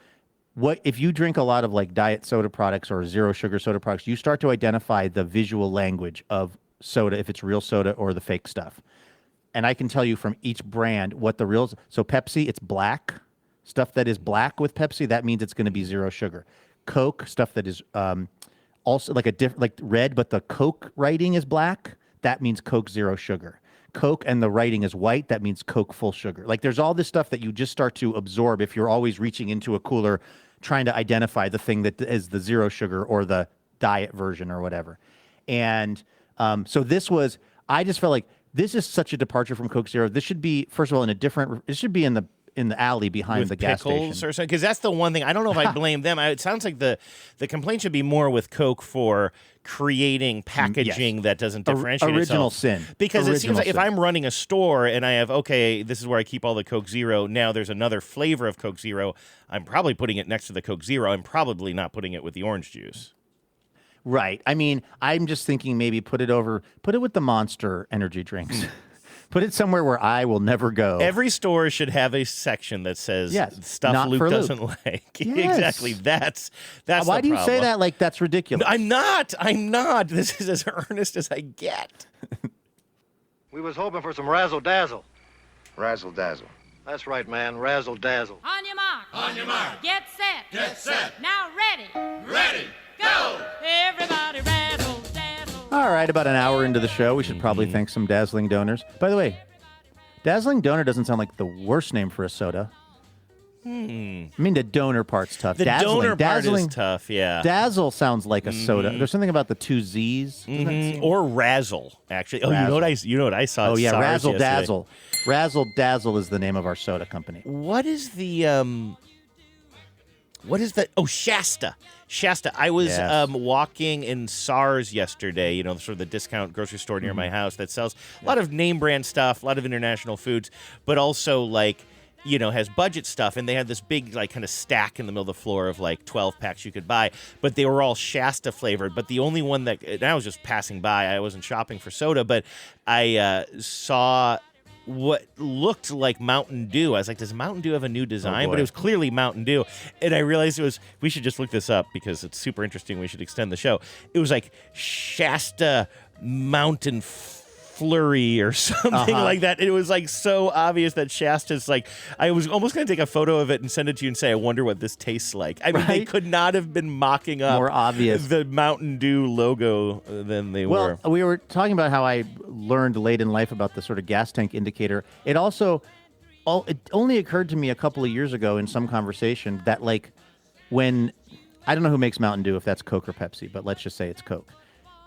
[SPEAKER 11] What if you drink a lot of like diet soda products or zero sugar soda products? You start to identify the visual language of soda, if it's real soda or the fake stuff. And I can tell you from each brand what the real. So Pepsi, it's black. Stuff that is black with Pepsi, that means it's going to be zero sugar. Coke, stuff that is also like like red, but the Coke writing is black. That means Coke zero sugar. Coke and the writing is white. That means Coke full sugar. Like there's all this stuff that you just start to absorb if you're always reaching into a cooler, trying to identify the thing that is the zero sugar or the diet version or whatever. And so this was. I just felt like. This is such a departure from Coke Zero. This should be, first of all, it should be in the alley behind
[SPEAKER 13] with
[SPEAKER 11] the gas station.
[SPEAKER 13] Or something, because that's the one thing. I don't know if I blame them. It sounds like the complaint should be more with Coke for creating packaging that doesn't differentiate
[SPEAKER 11] Original
[SPEAKER 13] itself.
[SPEAKER 11] sin.
[SPEAKER 13] Because it seems like if I'm running a store and I have, this is where I keep all the Coke Zero, now there's another flavor of Coke Zero, I'm probably putting it next to the Coke Zero. I'm probably not putting it with the orange juice.
[SPEAKER 11] Right. I mean, I'm just thinking maybe put it with the Monster energy drinks. Put it somewhere where I will never go.
[SPEAKER 13] Every store should have a section that says stuff Luke doesn't like.
[SPEAKER 11] Yes.
[SPEAKER 13] Exactly. That's
[SPEAKER 11] why do you say that like that's ridiculous?
[SPEAKER 13] I'm not. This is as earnest as I get.
[SPEAKER 14] We was hoping for some razzle-dazzle.
[SPEAKER 10] Razzle-dazzle.
[SPEAKER 14] That's right, man. Razzle-dazzle.
[SPEAKER 15] On your mark.
[SPEAKER 16] On your mark.
[SPEAKER 15] Get set.
[SPEAKER 16] Get set.
[SPEAKER 15] Now ready.
[SPEAKER 16] Ready. Go.
[SPEAKER 15] Everybody razzle dazzle.
[SPEAKER 11] All right, about an hour into the show, we should probably thank some Dazzling Donors. By the way, Dazzling Donor doesn't sound like the worst name for a soda. I mean, the donor part's tough.
[SPEAKER 13] The donor part is tough, yeah.
[SPEAKER 11] Dazzle sounds like a soda. There's something about the two Z's.
[SPEAKER 13] Or Razzle, actually. Oh,
[SPEAKER 11] Razzle.
[SPEAKER 13] you know what I saw?
[SPEAKER 11] Oh, yeah,
[SPEAKER 13] SARS
[SPEAKER 11] Razzle
[SPEAKER 13] yesterday.
[SPEAKER 11] Dazzle. Razzle Dazzle is the name of our soda company.
[SPEAKER 13] What is the what is that? Oh, Shasta. I was walking in SARS yesterday, sort of the discount grocery store near my house that sells a lot of name brand stuff, a lot of international foods, but also like has budget stuff, and they had this big, like, kind of stack in the middle of the floor of, like, 12 packs you could buy, but they were all Shasta flavored. But the only one that, and I was just passing by, I wasn't shopping for soda, but I saw what looked like Mountain Dew. I was like, does Mountain Dew have a new design? But it was clearly Mountain Dew. And I realized we should just look this up because it's super interesting. We should extend the show. It was like Shasta Mountain Flurry or something like that. It was like so obvious that Shasta's like, I was almost going to take a photo of it and send it to you and say, I wonder what this tastes like. I mean, they could not have been mocking up
[SPEAKER 11] more obvious
[SPEAKER 13] the Mountain Dew logo than they were.
[SPEAKER 11] Well, we were talking about how I learned late in life about the sort of gas tank indicator. It only occurred to me a couple of years ago in some conversation that, like, when, I don't know who makes Mountain Dew, if that's Coke or Pepsi, but let's just say it's Coke.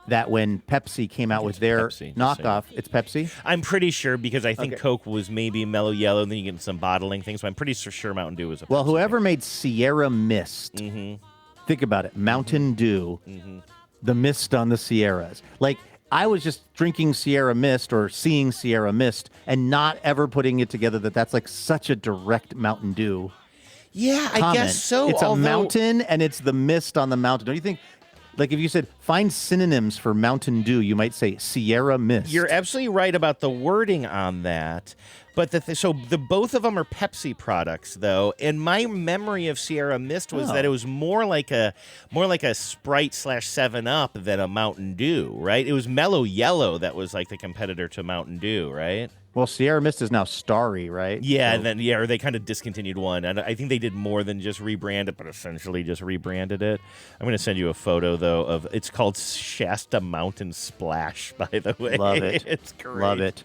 [SPEAKER 11] That when Pepsi came out with their knockoff, it's Pepsi?
[SPEAKER 13] I'm pretty sure, because I think Coke was maybe Mellow Yellow, and then you get some bottling things, so I'm pretty sure Mountain Dew was a Pepsi.
[SPEAKER 11] Well, whoever made Sierra Mist, think about it, Mountain Dew, the mist on the Sierras. Like, I was just drinking Sierra Mist or seeing Sierra Mist and not ever putting it together that's like such a direct Mountain Dew
[SPEAKER 13] Yeah, I
[SPEAKER 11] comment.
[SPEAKER 13] guess so.
[SPEAKER 11] It's a mountain, and it's the mist on the mountain. Don't you think? Like, if you said, find synonyms for Mountain Dew, you might say Sierra Mist.
[SPEAKER 13] You're absolutely right about the wording on that. But both of them are Pepsi products, though. And my memory of Sierra Mist was that it was more like a Sprite / 7-Up than a Mountain Dew, right? It was Mellow Yellow that was like the competitor to Mountain Dew, right?
[SPEAKER 11] Well, Sierra Mist is now Starry, right?
[SPEAKER 13] Yeah, or they kind of discontinued one. And I think they did more than just rebrand it, but essentially just rebranded it. I'm going to send you a photo, though, it's called Shasta Mountain Splash, by the way.
[SPEAKER 11] Love it.
[SPEAKER 13] It's great.
[SPEAKER 11] Love it.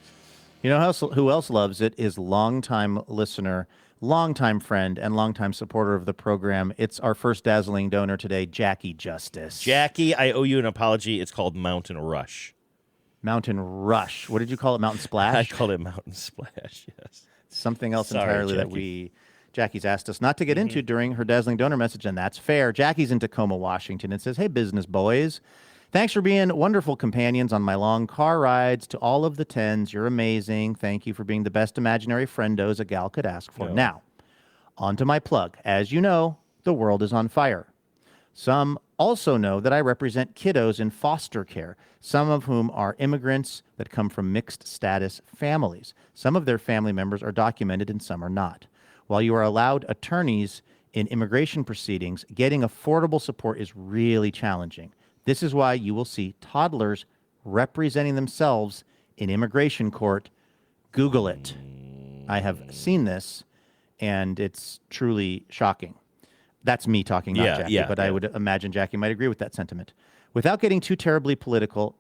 [SPEAKER 11] You know who else loves it is longtime listener, longtime friend, and longtime supporter of the program. It's our first dazzling donor today, Jackie Justice.
[SPEAKER 13] Jackie, I owe you an apology. It's called Mountain Rush.
[SPEAKER 11] Mountain Rush. What did you call it? Mountain Splash?
[SPEAKER 13] I called it Mountain Splash, yes.
[SPEAKER 11] Something else
[SPEAKER 13] Sorry,
[SPEAKER 11] entirely
[SPEAKER 13] Jackie.
[SPEAKER 11] that Jackie's asked us not to get into during her dazzling donor message, and that's fair. Jackie's in Tacoma, Washington, and says, hey, business boys. Thanks for being wonderful companions on my long car rides. To all of the 10s, you're amazing. Thank you for being the best imaginary friendos a gal could ask for.
[SPEAKER 13] No.
[SPEAKER 11] Now, on to my plug. As you know, the world is on fire. Some also know that I represent kiddos in foster care, some of whom are immigrants that come from mixed status families. Some of their family members are documented and some are not. While you are allowed attorneys in immigration proceedings, getting affordable support is really challenging. This is why you will see toddlers representing themselves in immigration court. Google it. I have seen this, and it's truly shocking. That's me talking, not Jackie, but I would imagine Jackie might agree with that sentiment. Without getting too terribly political,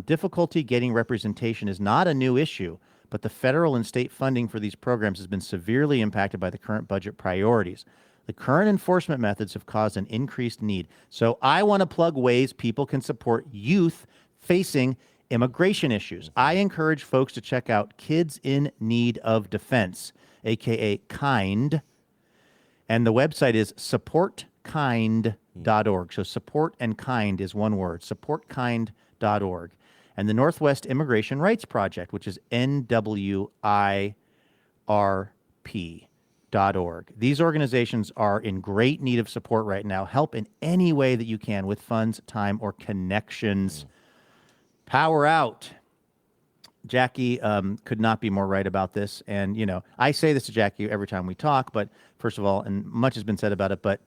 [SPEAKER 11] difficulty getting representation is not a new issue, but the federal and state funding for these programs has been severely impacted by the current budget priorities. The current enforcement methods have caused an increased need. So I want to plug ways people can support youth facing immigration issues. I encourage folks to check out Kids in Need of Defense, aka KIND. And the website is supportkind.org. So support and kind is one word, supportkind.org. And the Northwest Immigration Rights Project, which is NWIRP.org. These organizations are in great need of support right now. Help in any way that you can with funds, time, or connections. Power out. Jackie could not be more right about this. And, I say this to Jackie every time we talk, but first of all, and much has been said about it, but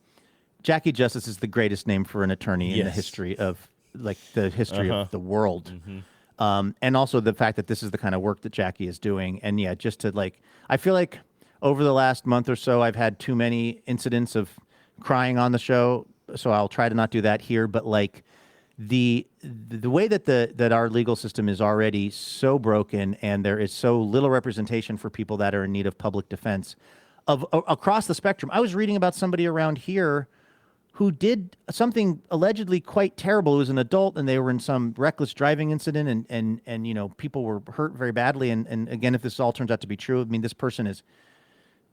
[SPEAKER 11] Jackie Justice is the greatest name for an attorney in the history of, of the world. And also the fact that this is the kind of work that Jackie is doing. And just to I feel like over the last month or so, I've had too many incidents of crying on the show. So I'll try to not do that here, but the way that our legal system is already so broken, and there is so little representation for people that are in need of public defense across the spectrum. I was reading about somebody around here who did something allegedly quite terrible. It was an adult, and they were in some reckless driving incident, and people were hurt very badly. And again, if this all turns out to be true, I mean, this person is,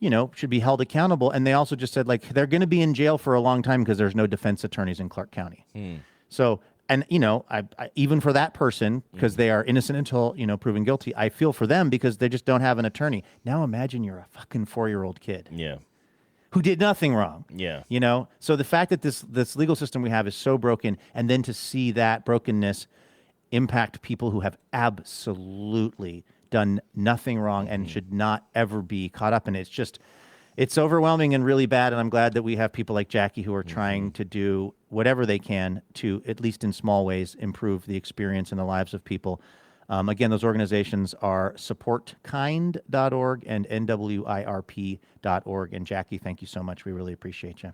[SPEAKER 11] should be held accountable. And they also just said they're going to be in jail for a long time because there's no defense attorneys in Clark County. So and I even for that person, because they are innocent until proven guilty, I feel for them because they just don't have an attorney. Now imagine you're a fucking 4-year-old kid.
[SPEAKER 13] Yeah.
[SPEAKER 11] Who did nothing wrong.
[SPEAKER 13] Yeah.
[SPEAKER 11] So the fact that this legal system we have is so broken, and then to see that brokenness impact people who have absolutely done nothing wrong and should not ever be caught up in it. It's overwhelming and really bad, and I'm glad that we have people like Jackie who are trying to do whatever they can to, at least in small ways, improve the experience and the lives of people. Again, those organizations are supportkind.org and nwirp.org. And Jackie, thank you so much. We really appreciate you.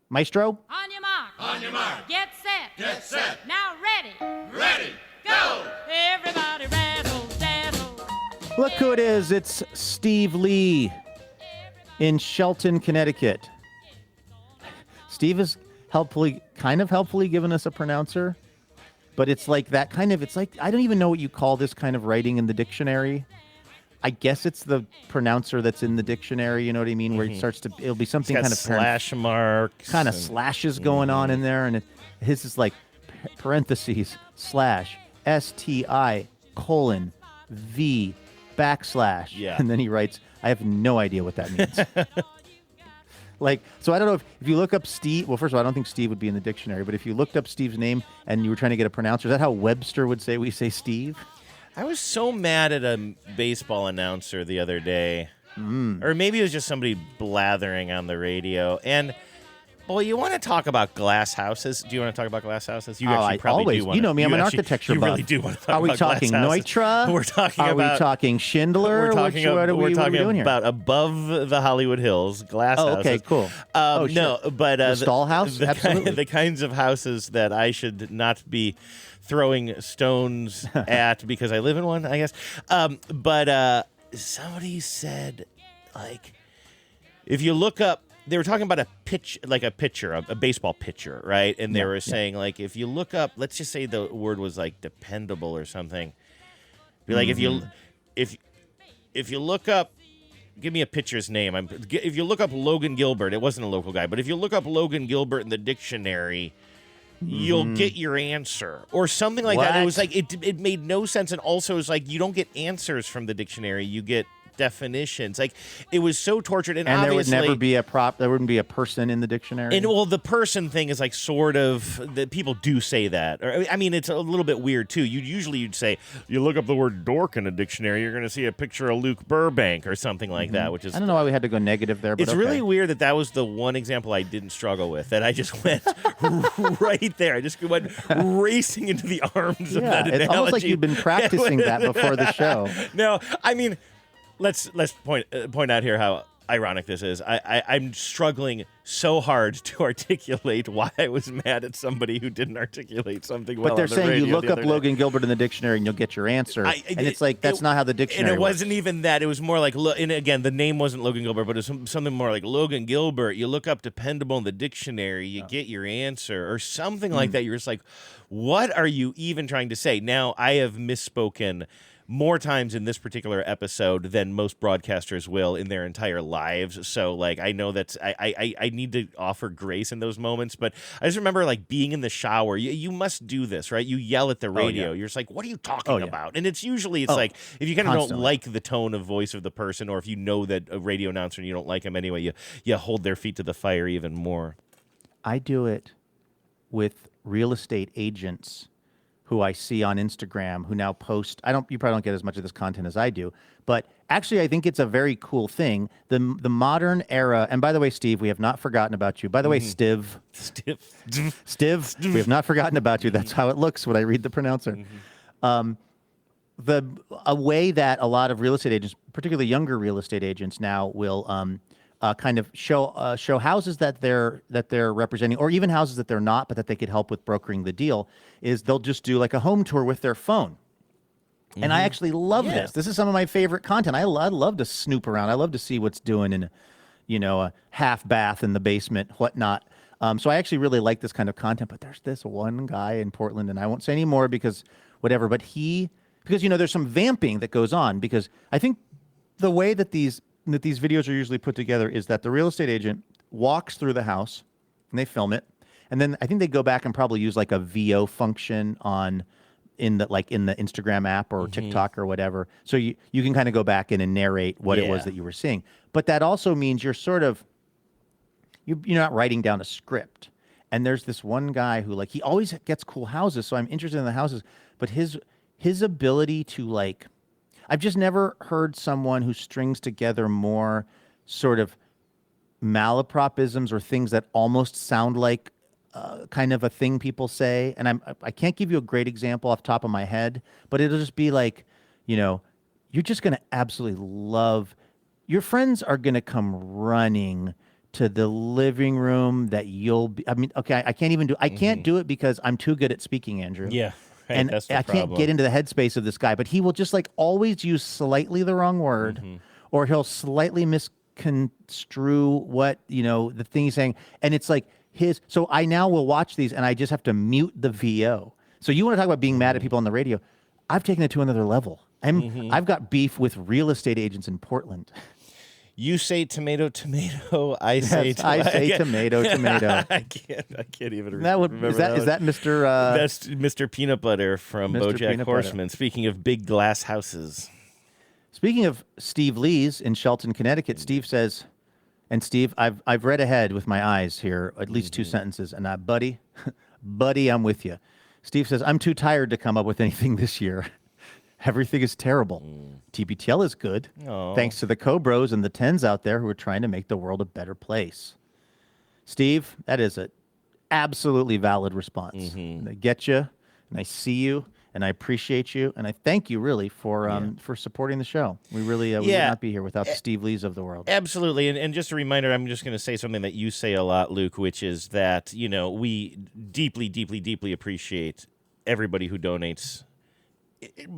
[SPEAKER 11] Maestro?
[SPEAKER 15] On your mark.
[SPEAKER 16] On your mark.
[SPEAKER 15] Get set.
[SPEAKER 16] Get set.
[SPEAKER 15] Now ready.
[SPEAKER 16] Ready. Go.
[SPEAKER 15] Everybody razzle dazzle.
[SPEAKER 11] Look who it is. It's Steve Lee in Shelton, Connecticut. Steve has kind of helpfully given us a pronouncer, but it's like that kind of, I don't even know what you call this kind of writing in the dictionary. I guess it's the pronouncer that's in the dictionary, you know what I mean? Where it starts to, it'll be something kind of
[SPEAKER 13] slash marks.
[SPEAKER 11] Kind of slashes going on in there. And his is like parentheses, /STI:\V/ /.
[SPEAKER 13] Yeah.
[SPEAKER 11] And then he writes, I have no idea what that means. So I don't know if you look up Steve, well, first of all, I don't think Steve would be in the dictionary, but if you looked up Steve's name and you were trying to get a pronouncer, is that how Webster would say we say Steve?
[SPEAKER 13] I was so mad at a baseball announcer the other day. Or maybe it was just somebody blathering on the radio. And, well, you want to talk about glass houses? Do you want to talk about glass houses? You actually probably
[SPEAKER 11] always.
[SPEAKER 13] do want
[SPEAKER 11] You know me, I'm an
[SPEAKER 13] actually,
[SPEAKER 11] architecture
[SPEAKER 13] You
[SPEAKER 11] buff.
[SPEAKER 13] really do want to talk
[SPEAKER 11] Are we
[SPEAKER 13] about
[SPEAKER 11] talking
[SPEAKER 13] glass houses.
[SPEAKER 11] Neutra?
[SPEAKER 13] We're talking
[SPEAKER 11] Are
[SPEAKER 13] about...
[SPEAKER 11] we talking Schindler?
[SPEAKER 13] We're talking,
[SPEAKER 11] what are we doing here?
[SPEAKER 13] about above the Hollywood Hills, glass houses.
[SPEAKER 11] Okay, cool.
[SPEAKER 13] No,
[SPEAKER 11] sure.
[SPEAKER 13] but...
[SPEAKER 11] the stall house? Absolutely.
[SPEAKER 13] The kinds of houses that I should not be throwing stones at because I live in one, I guess. But somebody said, if you look up, they were talking about a pitcher, a baseball pitcher, right? And they were saying, if you look up, let's just say the word was dependable or something. Be like, if you look up, give me a pitcher's name. If you look up Logan Gilbert, it wasn't a local guy, but if you look up Logan Gilbert in the dictionary, you'll get your answer or something like that. It was it made no sense, and also it's you don't get answers from the dictionary, you get definitions. It was so tortured, and obviously
[SPEAKER 11] there would never be there wouldn't be a person in the dictionary.
[SPEAKER 13] And well, the person thing is sort of that people do say that. Or, I mean, it's a little bit weird too. You'd say you look up the word dork in a dictionary, you're going to see a picture of Luke Burbank or something like that. Which is
[SPEAKER 11] I don't know why we had to go negative there. But
[SPEAKER 13] it's really weird that was the one example I didn't struggle with. That I just went right there. I just went racing into the arms of that analogy.
[SPEAKER 11] It's almost like you'd been practicing that before the show.
[SPEAKER 13] No, I mean. Let's point out here how ironic this is. I'm struggling so hard to articulate why I was mad at somebody who didn't articulate something well.
[SPEAKER 11] But they're
[SPEAKER 13] on the
[SPEAKER 11] saying you
[SPEAKER 13] radio
[SPEAKER 11] look up Logan Gilbert in the dictionary and you'll get your answer. And it's that's not how the dictionary
[SPEAKER 13] And it
[SPEAKER 11] works.
[SPEAKER 13] wasn't even that. It was more and again, the name wasn't Logan Gilbert, but it was something more like Logan Gilbert. You look up dependable in the dictionary, you get your answer, or something like that. You're just like, what are you even trying to say? Now, I have misspoken more times in this particular episode than most broadcasters will in their entire lives. So, I know that I need to offer grace in those moments. But I just remember, being in the shower. You must do this, right? You yell at the radio.
[SPEAKER 11] Oh, yeah.
[SPEAKER 13] You're just like, what are you talking about? And it's usually, if you kind of don't like the tone of voice of the person, or if you know that a radio announcer and you don't like them anyway, you hold their feet to the fire even more.
[SPEAKER 11] I do it with real estate agents who I see on Instagram who now post. You probably don't get as much of this content as I do, but actually I think it's a very cool thing. The modern era, and by the way, Steve, we have not forgotten about you. By the way, Stiv, we have not forgotten about you. That's how it looks when I read the pronouncer. A way that a lot of real estate agents, particularly younger real estate agents now, will kind of show houses that they're representing, or even houses that they're not, but that they could help with brokering the deal, is they'll just do a home tour with their phone. And I actually love this. This is some of my favorite content. I love to snoop around. I love to see what's doing in a half bath in the basement, whatnot. So I actually really like this kind of content. But there's this one guy in Portland, and I won't say any more because whatever. But because there's some vamping that goes on, because I think the way that these videos are usually put together is that the real estate agent walks through the house and they film it, And then I think they go back and probably use like a VO function in the Instagram app or TikTok or whatever. So you can kind of go back in and narrate what it was that you were seeing. But that also means you're sort of you're not writing down a script. And there's this one guy who he always gets cool houses, so I'm interested in the houses. But his ability to I've just never heard someone who strings together more sort of malapropisms or things that almost sound like kind of a thing people say. And I can't give you a great example off the top of my head, but it'll just be you're just going to absolutely love. Your friends are going to come running to the living room that you'll be. I mean, okay, I can't even do. I can't do it because I'm too good at speaking, Andrew.
[SPEAKER 13] Yeah. Right,
[SPEAKER 11] and
[SPEAKER 13] that's the
[SPEAKER 11] I can't
[SPEAKER 13] problem.
[SPEAKER 11] get into the headspace of this guy, but he will just always use slightly the wrong word, or he'll slightly misconstrue what the thing he's saying, and it's his. So I now will watch these, and I just have to mute the VO. So you want to talk about being mad at people on the radio? I've taken it to another level. I've got beef with real estate agents in Portland.
[SPEAKER 13] You say tomato, tomato. I say
[SPEAKER 11] tomato, tomato.
[SPEAKER 13] I can't even remember
[SPEAKER 11] is that Mr.
[SPEAKER 13] That's Mr. Peanut Butter from
[SPEAKER 11] Mr.
[SPEAKER 13] BoJack
[SPEAKER 11] Peanut
[SPEAKER 13] Horseman.
[SPEAKER 11] Butter.
[SPEAKER 13] Speaking of big glass houses.
[SPEAKER 11] Speaking of Steve Lee's in Shelton, Connecticut, Steve says, and Steve, I've read ahead with my eyes here, at least two sentences, and buddy, I'm with you. Steve says, I'm too tired to come up with anything this year. Everything is terrible. TBTL is good, thanks to the Cobros and the Tens out there who are trying to make the world a better place. Steve, that is an absolutely valid response. And I get you, and I see you, and I appreciate you, and I thank you really for supporting the show. We really would not be here without the Steve Lees of the world.
[SPEAKER 13] Absolutely, and just a reminder, I'm just going to say something that you say a lot, Luke, which is that we deeply, deeply, deeply appreciate everybody who donates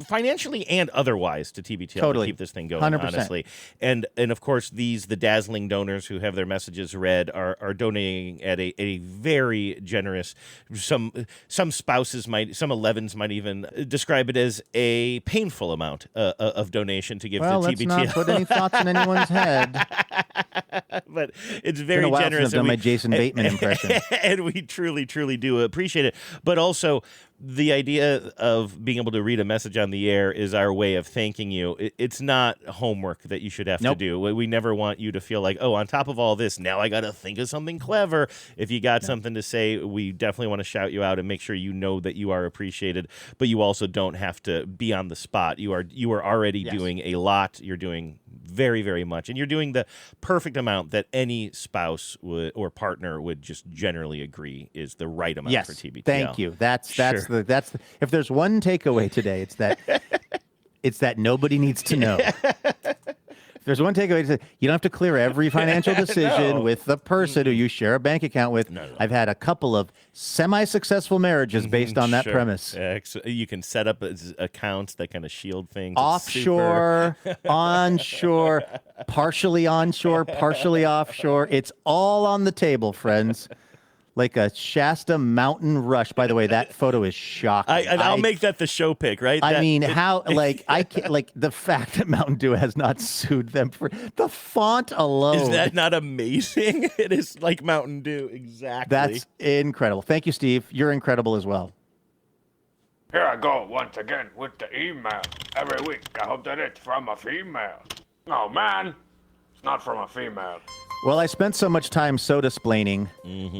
[SPEAKER 13] financially and otherwise to TBTL to keep this thing going,
[SPEAKER 11] 100%. Honestly.
[SPEAKER 13] And of course, the dazzling donors who have their messages read are donating at a very generous, some spouses might, some 11s might even describe it as a painful amount of donation to give to TBTL.
[SPEAKER 11] Let's not put any thoughts in anyone's head.
[SPEAKER 13] But it's very
[SPEAKER 11] been a while
[SPEAKER 13] generous.
[SPEAKER 11] Since I've done my Jason Bateman impression.
[SPEAKER 13] And we truly, truly do appreciate it. But also, the idea of being able to read a message on the air is our way of thanking you. It's not homework that you should have to do. We never want you to feel like, on top of all this, now I got to think of something clever. If you got something to say, we definitely want to shout you out and make sure you know that you are appreciated. But you also don't have to be on the spot. You are already doing a lot. You're doing very, very much. And you're doing the perfect amount that any spouse or partner would just generally agree is the right amount for TBTL.
[SPEAKER 11] Thank you. That's if there's one takeaway today, it's that nobody needs to know. If there's one takeaway, you don't have to clear every financial decision with the person who you share a bank account with. No. I've had a couple of semi-successful marriages based on that premise.
[SPEAKER 13] You can set up accounts that kind of shield things.
[SPEAKER 11] Offshore, onshore, partially onshore, partially offshore. It's all on the table, friends. Like a Shasta mountain rush. By the way, that photo is shocking.
[SPEAKER 13] I'll make that the show pic, right?
[SPEAKER 11] I can't the fact that Mountain Dew has not sued them for the font alone.
[SPEAKER 13] Is that not amazing? It is like Mountain Dew, exactly.
[SPEAKER 11] That's incredible. Thank you, Steve. You're incredible as well.
[SPEAKER 10] Here I go once again with the email. Every week, I hope that it's from a female. Oh man, it's not from a female.
[SPEAKER 11] Well, I spent so much time soda-splaining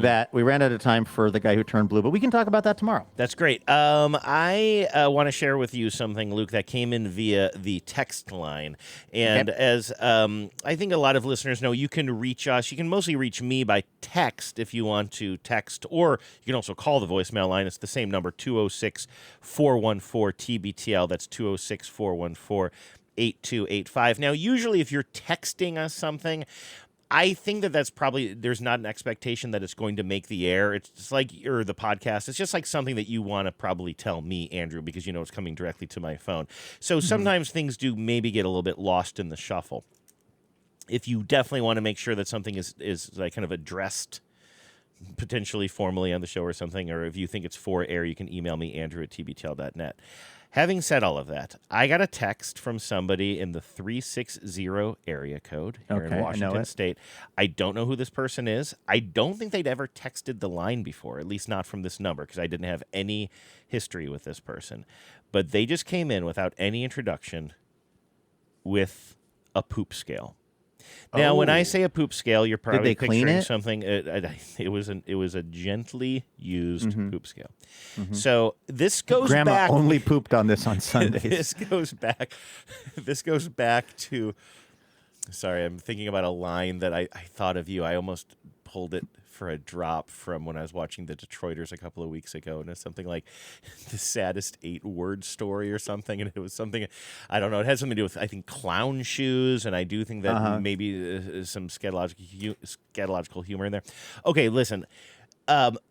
[SPEAKER 11] that we ran out of time for the guy who turned blue, but we can talk about that tomorrow.
[SPEAKER 13] That's great. I want to share with you something, Luke, that came in via the text line. And as I think a lot of listeners know, you can reach us. You can mostly reach me by text if you want to text, or you can also call the voicemail line. It's the same number, 206-414-TBTL. That's 206-414-8285. Now, usually if you're texting us something, I think that's probably, there's not an expectation that it's going to make the air. It's just like, or the podcast. It's just like something that you want to probably tell me, Andrew, because you know it's coming directly to my phone. So sometimes things do maybe get a little bit lost in the shuffle. If you definitely want to make sure that something is like kind of addressed potentially formally on the show or something, or if you think it's for air, you can email me, andrew@tbtl.net. Having said all of that, I got a text from somebody in the 360 area code here in Washington State. I don't know who this person is. I don't think they'd ever texted the line before, at least not from this number, because I didn't have any history with this person. But they just came in without any introduction with a poop scale. Now, when I say a poop scale, you're probably picturing something. It was a gently used poop scale.
[SPEAKER 11] Mm-hmm.
[SPEAKER 13] So this goes
[SPEAKER 11] Grandma
[SPEAKER 13] back.
[SPEAKER 11] only pooped on this on Sundays.
[SPEAKER 13] This goes back. This goes back to. Sorry, I'm thinking about a line that I thought of you. I almost pulled it for a drop from when I was watching the Detroiters a couple of weeks ago, and it's something like the saddest 8-word story or something, and it was something, I don't know, it had something to do with, I think, clown shoes, and I do think that maybe some scatological humor in there. Okay, listen,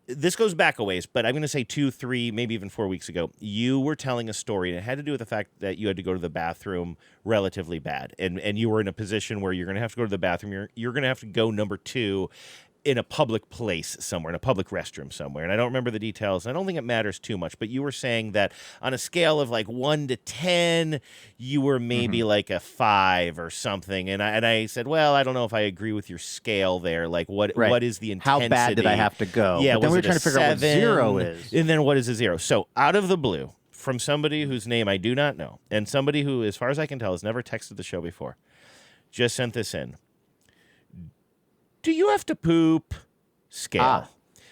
[SPEAKER 13] this goes back a ways, but I'm going to say 2, 3, maybe even 4 weeks ago, you were telling a story, and it had to do with the fact that you had to go to the bathroom relatively bad, and you were in a position where you're going to have to go to the bathroom, you're going to have to go number 2 in a public place somewhere, in a public restroom somewhere. And I don't remember the details. I don't think it matters too much, but you were saying that on a scale of like 1 to 10, you were maybe like a 5 or something. And I said, well, I don't know if I agree with your scale there. Like what is the intensity?
[SPEAKER 11] How bad did I have to go?
[SPEAKER 13] Yeah,
[SPEAKER 11] but then we were trying to figure out what 0 is.
[SPEAKER 13] And then what is a 0? So out of the blue, from somebody whose name I do not know, and somebody who, as far as I can tell, has never texted the show before, just sent this in. Do you have to poop scale?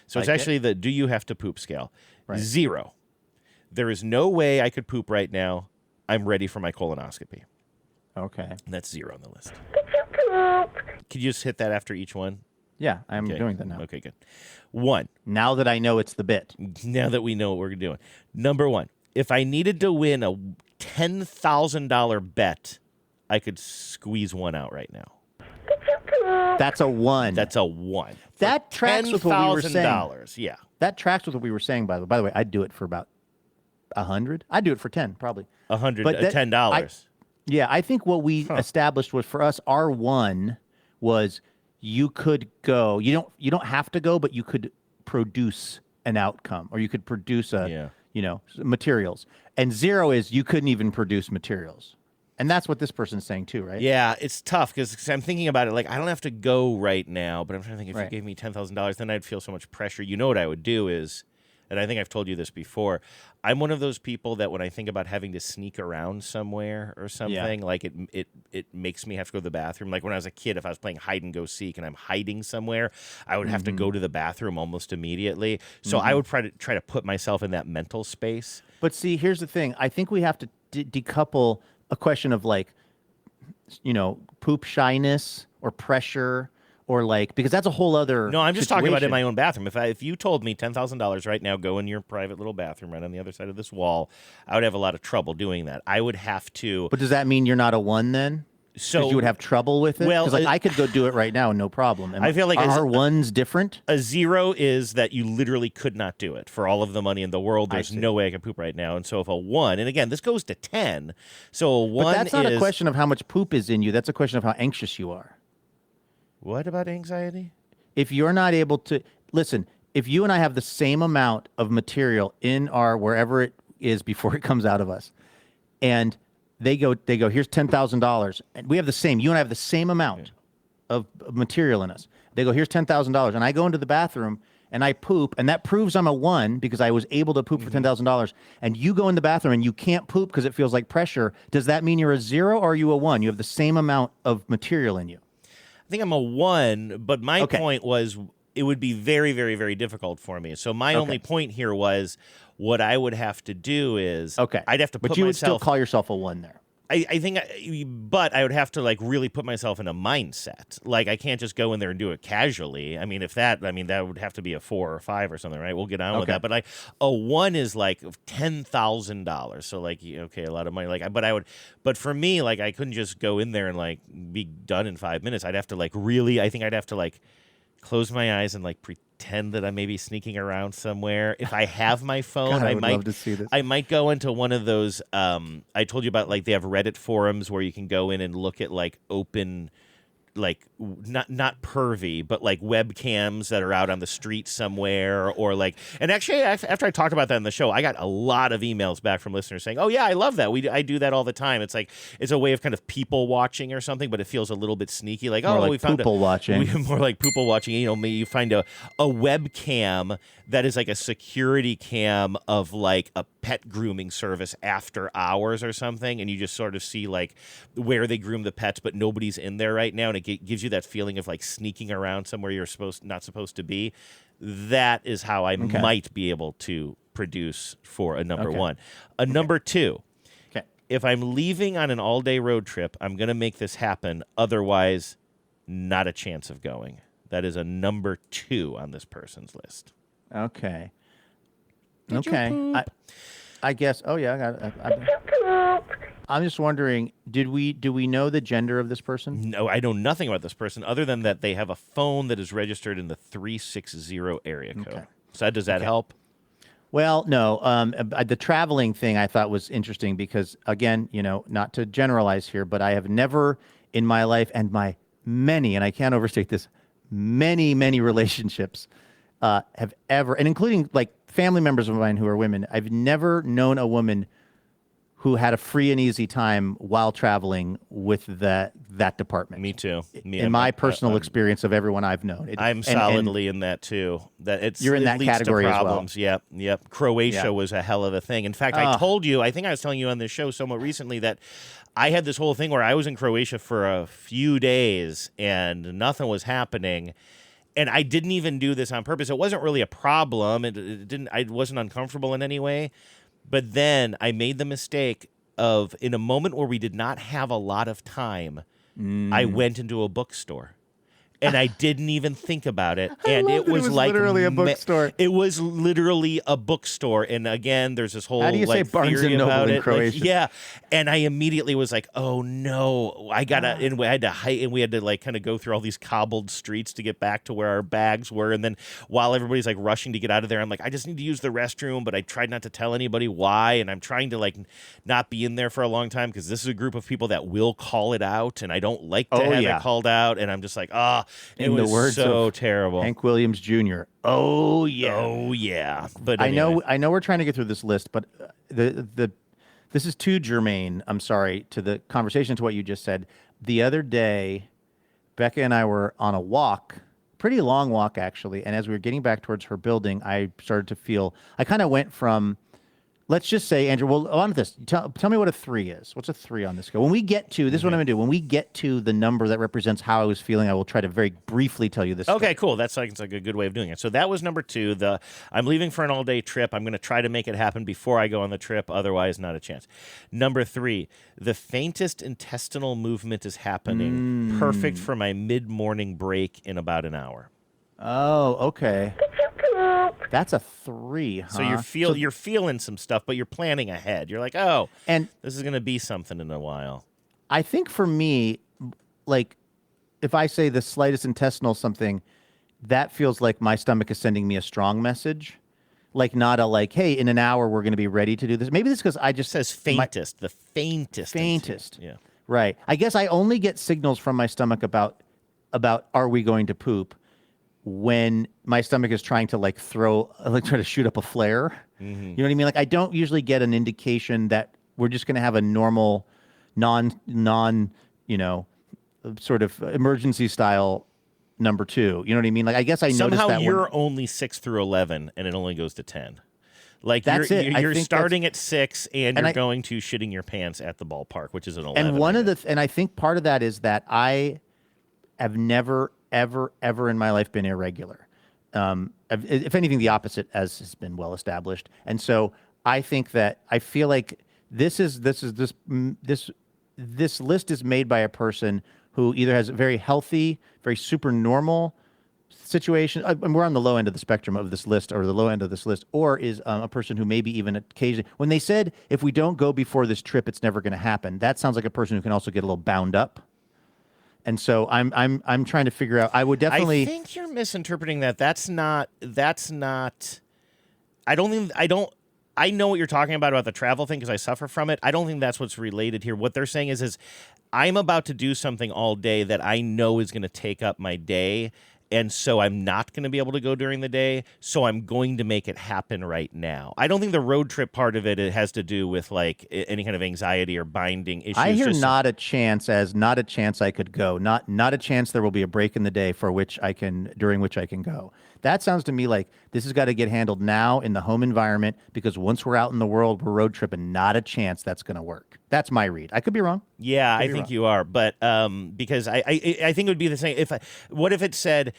[SPEAKER 13] So it's actually the do you have to poop scale. Right. 0. There is no way I could poop right now. I'm ready for my colonoscopy.
[SPEAKER 11] Okay.
[SPEAKER 13] And that's 0 on the list. Could you just hit that after each one?
[SPEAKER 11] Yeah, I'm doing that now.
[SPEAKER 13] Okay, good. 1.
[SPEAKER 11] Now that I know it's the bit.
[SPEAKER 13] Now that we know what we're doing. Number 1. If I needed to win a $10,000 bet, I could squeeze one out right now.
[SPEAKER 11] That's a 1.
[SPEAKER 13] That's a 1.
[SPEAKER 11] That tracks with what we were saying.
[SPEAKER 13] $10,000, yeah.
[SPEAKER 11] That tracks with what we were saying, by the way. I'd do it for about 100. I'd do it for 10, probably.
[SPEAKER 13] $10.
[SPEAKER 11] Yeah, I think what we established was, for us, our 1 was you could go. You don't have to go, but you could produce an outcome, or you could produce materials. And 0 is you couldn't even produce materials. And that's what this person's saying too, right?
[SPEAKER 13] Yeah, it's tough because I'm thinking about it like I don't have to go right now, but I'm trying to think if you gave me $10,000, then I'd feel so much pressure. You know what I would do is, and I think I've told you this before, I'm one of those people that when I think about having to sneak around somewhere or something, like it makes me have to go to the bathroom. Like when I was a kid, if I was playing hide and go seek and I'm hiding somewhere, I would have to go to the bathroom almost immediately. So I would try to put myself in that mental space.
[SPEAKER 11] But see, here's the thing. I think we have to decouple a question of poop shyness or pressure or because that's a whole other
[SPEAKER 13] No, I'm just talking about in
[SPEAKER 11] situation.
[SPEAKER 13] my own bathroom. If you told me $10,000 right now, go in your private little bathroom right on the other side of this wall, I would have a lot of trouble doing that. I would have to.
[SPEAKER 11] But does that mean you're not a 1 then? So you would have trouble with it?
[SPEAKER 13] Well,
[SPEAKER 11] because I could go do it right now, no problem.
[SPEAKER 13] I feel like
[SPEAKER 11] our 1's different.
[SPEAKER 13] A 0 is that you literally could not do it for all of the money in the world. There's no way I can poop right now. And so if a 1, and again, this goes to 10. So a 1
[SPEAKER 11] But that's not a question of how much poop is in you. That's a question of how anxious you are.
[SPEAKER 13] What about anxiety?
[SPEAKER 11] If you're not able to listen, if you and I have the same amount of material in our wherever it is before it comes out of us, and they go, here's $10,000. And we have the same, you and I have the same amount of material in us. They go, here's $10,000. And I go into the bathroom and I poop, and that proves I'm a 1 because I was able to poop for $10,000. And you go in the bathroom and you can't poop because it feels like pressure. Does that mean you're a 0 or are you a 1? You have the same amount of material in you.
[SPEAKER 13] I think I'm a 1, but my point was it would be very, very, very difficult for me. So my only point here was what I would have to do is I'd have to put myself...
[SPEAKER 11] But you would still call yourself a 1 there.
[SPEAKER 13] I think, but I would have to really put myself in a mindset. Like I can't just go in there and do it casually. I mean, that would have to be a 4 or 5 or something, right? We'll get on with that. But a 1 is like $10,000. So a lot of money. But for me, I couldn't just go in there and be done in 5 minutes. I'd have to I think I'd have to close my eyes and pretend that I may be sneaking around somewhere. If I have my phone,
[SPEAKER 11] God, I would love to see this.
[SPEAKER 13] I might go into one of those. I told you about they have Reddit forums where you can go in and look at open not pervy, but like webcams that are out on the street somewhere, or like. And actually, after I talked about that in the show, I got a lot of emails back from listeners saying, "Oh yeah, I love that. I do that all the time." It's like it's a way of kind of people watching or something, but it feels a little bit sneaky. Like,
[SPEAKER 11] More like
[SPEAKER 13] we found
[SPEAKER 11] people watching.
[SPEAKER 13] more like people watching. You know, maybe you find a webcam that is like a security cam of like a pet grooming service after hours or something, and you just sort of see like where they groom the pets, but nobody's in there right now, and it gives you that feeling of like sneaking around somewhere you're not supposed to be. That is how I might be able to produce for a number one. A number two.
[SPEAKER 11] Okay.
[SPEAKER 13] If I'm leaving on an all-day road trip, I'm going to make this happen. Otherwise, not a chance of going. That is a number 2 on this person's list.
[SPEAKER 11] Okay.
[SPEAKER 13] Did you
[SPEAKER 11] Okay.
[SPEAKER 13] poop?
[SPEAKER 11] I guess. Oh yeah. I'm just wondering. Do we know the gender of this person?
[SPEAKER 13] No, I know nothing about this person other than that they have a phone that is registered in the 360 area code.
[SPEAKER 11] Okay.
[SPEAKER 13] So does that help?
[SPEAKER 11] Well, no. The traveling thing I thought was interesting because, again, not to generalize here, but I have never in my life and my many, and I can't overstate this, many relationships have ever, and including like family members of mine who are women, I've never known a woman who had a free and easy time while traveling with that department.
[SPEAKER 13] Me too.
[SPEAKER 11] In my personal experience of everyone I've known.
[SPEAKER 13] I'm solidly in that too.
[SPEAKER 11] You're in that category as well.
[SPEAKER 13] Problems. Yep. Croatia was a hell of a thing. In fact, I told you, I think I was telling you on this show somewhat recently that I had this whole thing where I was in Croatia for a few days and nothing was happening. And I didn't even do this on purpose. It wasn't really a problem. I wasn't uncomfortable in any way. But then I made the mistake of, in a moment where we did not have a lot of time, I went into a bookstore. And I didn't even think about it. And it was like
[SPEAKER 11] literally a bookstore.
[SPEAKER 13] It was literally a bookstore. And again, there's this whole
[SPEAKER 11] How do you say Barnes
[SPEAKER 13] theory
[SPEAKER 11] and Noble
[SPEAKER 13] about
[SPEAKER 11] in
[SPEAKER 13] it.
[SPEAKER 11] Croatian?
[SPEAKER 13] Yeah. And I immediately was like, oh no, and we had to hike, and we had to like kind of go through all these cobbled streets to get back to where our bags were. And then while everybody's like rushing to get out of there, I'm like, I just need to use the restroom, but I tried not to tell anybody why. And I'm trying to like not be in there for a long time because this is a group of people that will call it out. And I don't like to have it called out. And I'm just like, it was
[SPEAKER 11] the words
[SPEAKER 13] so
[SPEAKER 11] of
[SPEAKER 13] terrible.
[SPEAKER 11] Hank Williams Jr. Oh yeah.
[SPEAKER 13] Oh yeah. But
[SPEAKER 11] I know we're trying to get through this list, but this is too germane. I'm sorry to the conversation to what you just said. The other day, Becca and I were on a walk, pretty long walk actually, and as we were getting back towards her building, I started to feel. I kind of went from. Let's just say, Andrew, well, on this, tell me what a 3 is. What's a 3 on this scale? When we get to, this is what I'm going to do. When we get to the number that represents how I was feeling, I will try to very briefly tell you this.
[SPEAKER 13] Okay, cool. That's like a good way of doing it. So that was number 2. I'm leaving for an all-day trip. I'm going to try to make it happen before I go on the trip. Otherwise, not a chance. Number 3, the faintest intestinal movement is happening. Perfect for my mid-morning break in about an hour.
[SPEAKER 11] Oh, okay. That's a 3, huh?
[SPEAKER 13] So you're feeling some stuff, but you're planning ahead. You're like, and this is going to be something in a while.
[SPEAKER 11] I think for me, like, if I say the slightest intestinal something, that feels like my stomach is sending me a strong message. Like, not a like, hey, in an hour we're going to be ready to do this. Maybe this because I just
[SPEAKER 13] says faintest, the faintest.
[SPEAKER 11] Faintest.
[SPEAKER 13] Yeah.
[SPEAKER 11] Right. I guess I only get signals from my stomach about are we going to poop when my stomach is trying to try to shoot up a flare. Mm-hmm. You know what I mean? Like, I don't usually get an indication that we're just going to have a normal, non, sort of emergency style number 2. You know what I mean? Like, I guess I noticed that
[SPEAKER 13] somehow you're only 6 through 11 and it only goes to 10. Like,
[SPEAKER 11] that's
[SPEAKER 13] you're starting at 6 and you're going to shitting your pants at the ballpark, which is an 11.
[SPEAKER 11] And I think part of that is that I have never, ever in my life been irregular. If anything, the opposite, as has been well established. And so I think that I feel like this list is made by a person who either has a very healthy, very super normal situation, and we're on the low end of the spectrum of this list, or the low end of this list, or is a person who maybe even occasionally, when they said, if we don't go before this trip, it's never going to happen, that sounds like a person who can also get a little bound up. And so I'm trying to figure out. I would definitely.
[SPEAKER 13] I think you're misinterpreting that. That's not. I I know what you're talking about the travel thing because I suffer from it. I don't think that's what's related here. What they're saying is I'm about to do something all day that I know is going to take up my day. And so I'm not going to be able to go during the day, so I'm going to make it happen right now. I don't think the road trip part of it has to do with like any kind of anxiety or binding issues.
[SPEAKER 11] I hear not a chance I could go. Not a chance there will be a break in the day during which I can go. That sounds to me like this has got to get handled now in the home environment because once we're out in the world, we're road tripping. Not a chance that's going to work. That's my read. I could be wrong.
[SPEAKER 13] Yeah, I think you are, but because I think it would be the same. What if it said,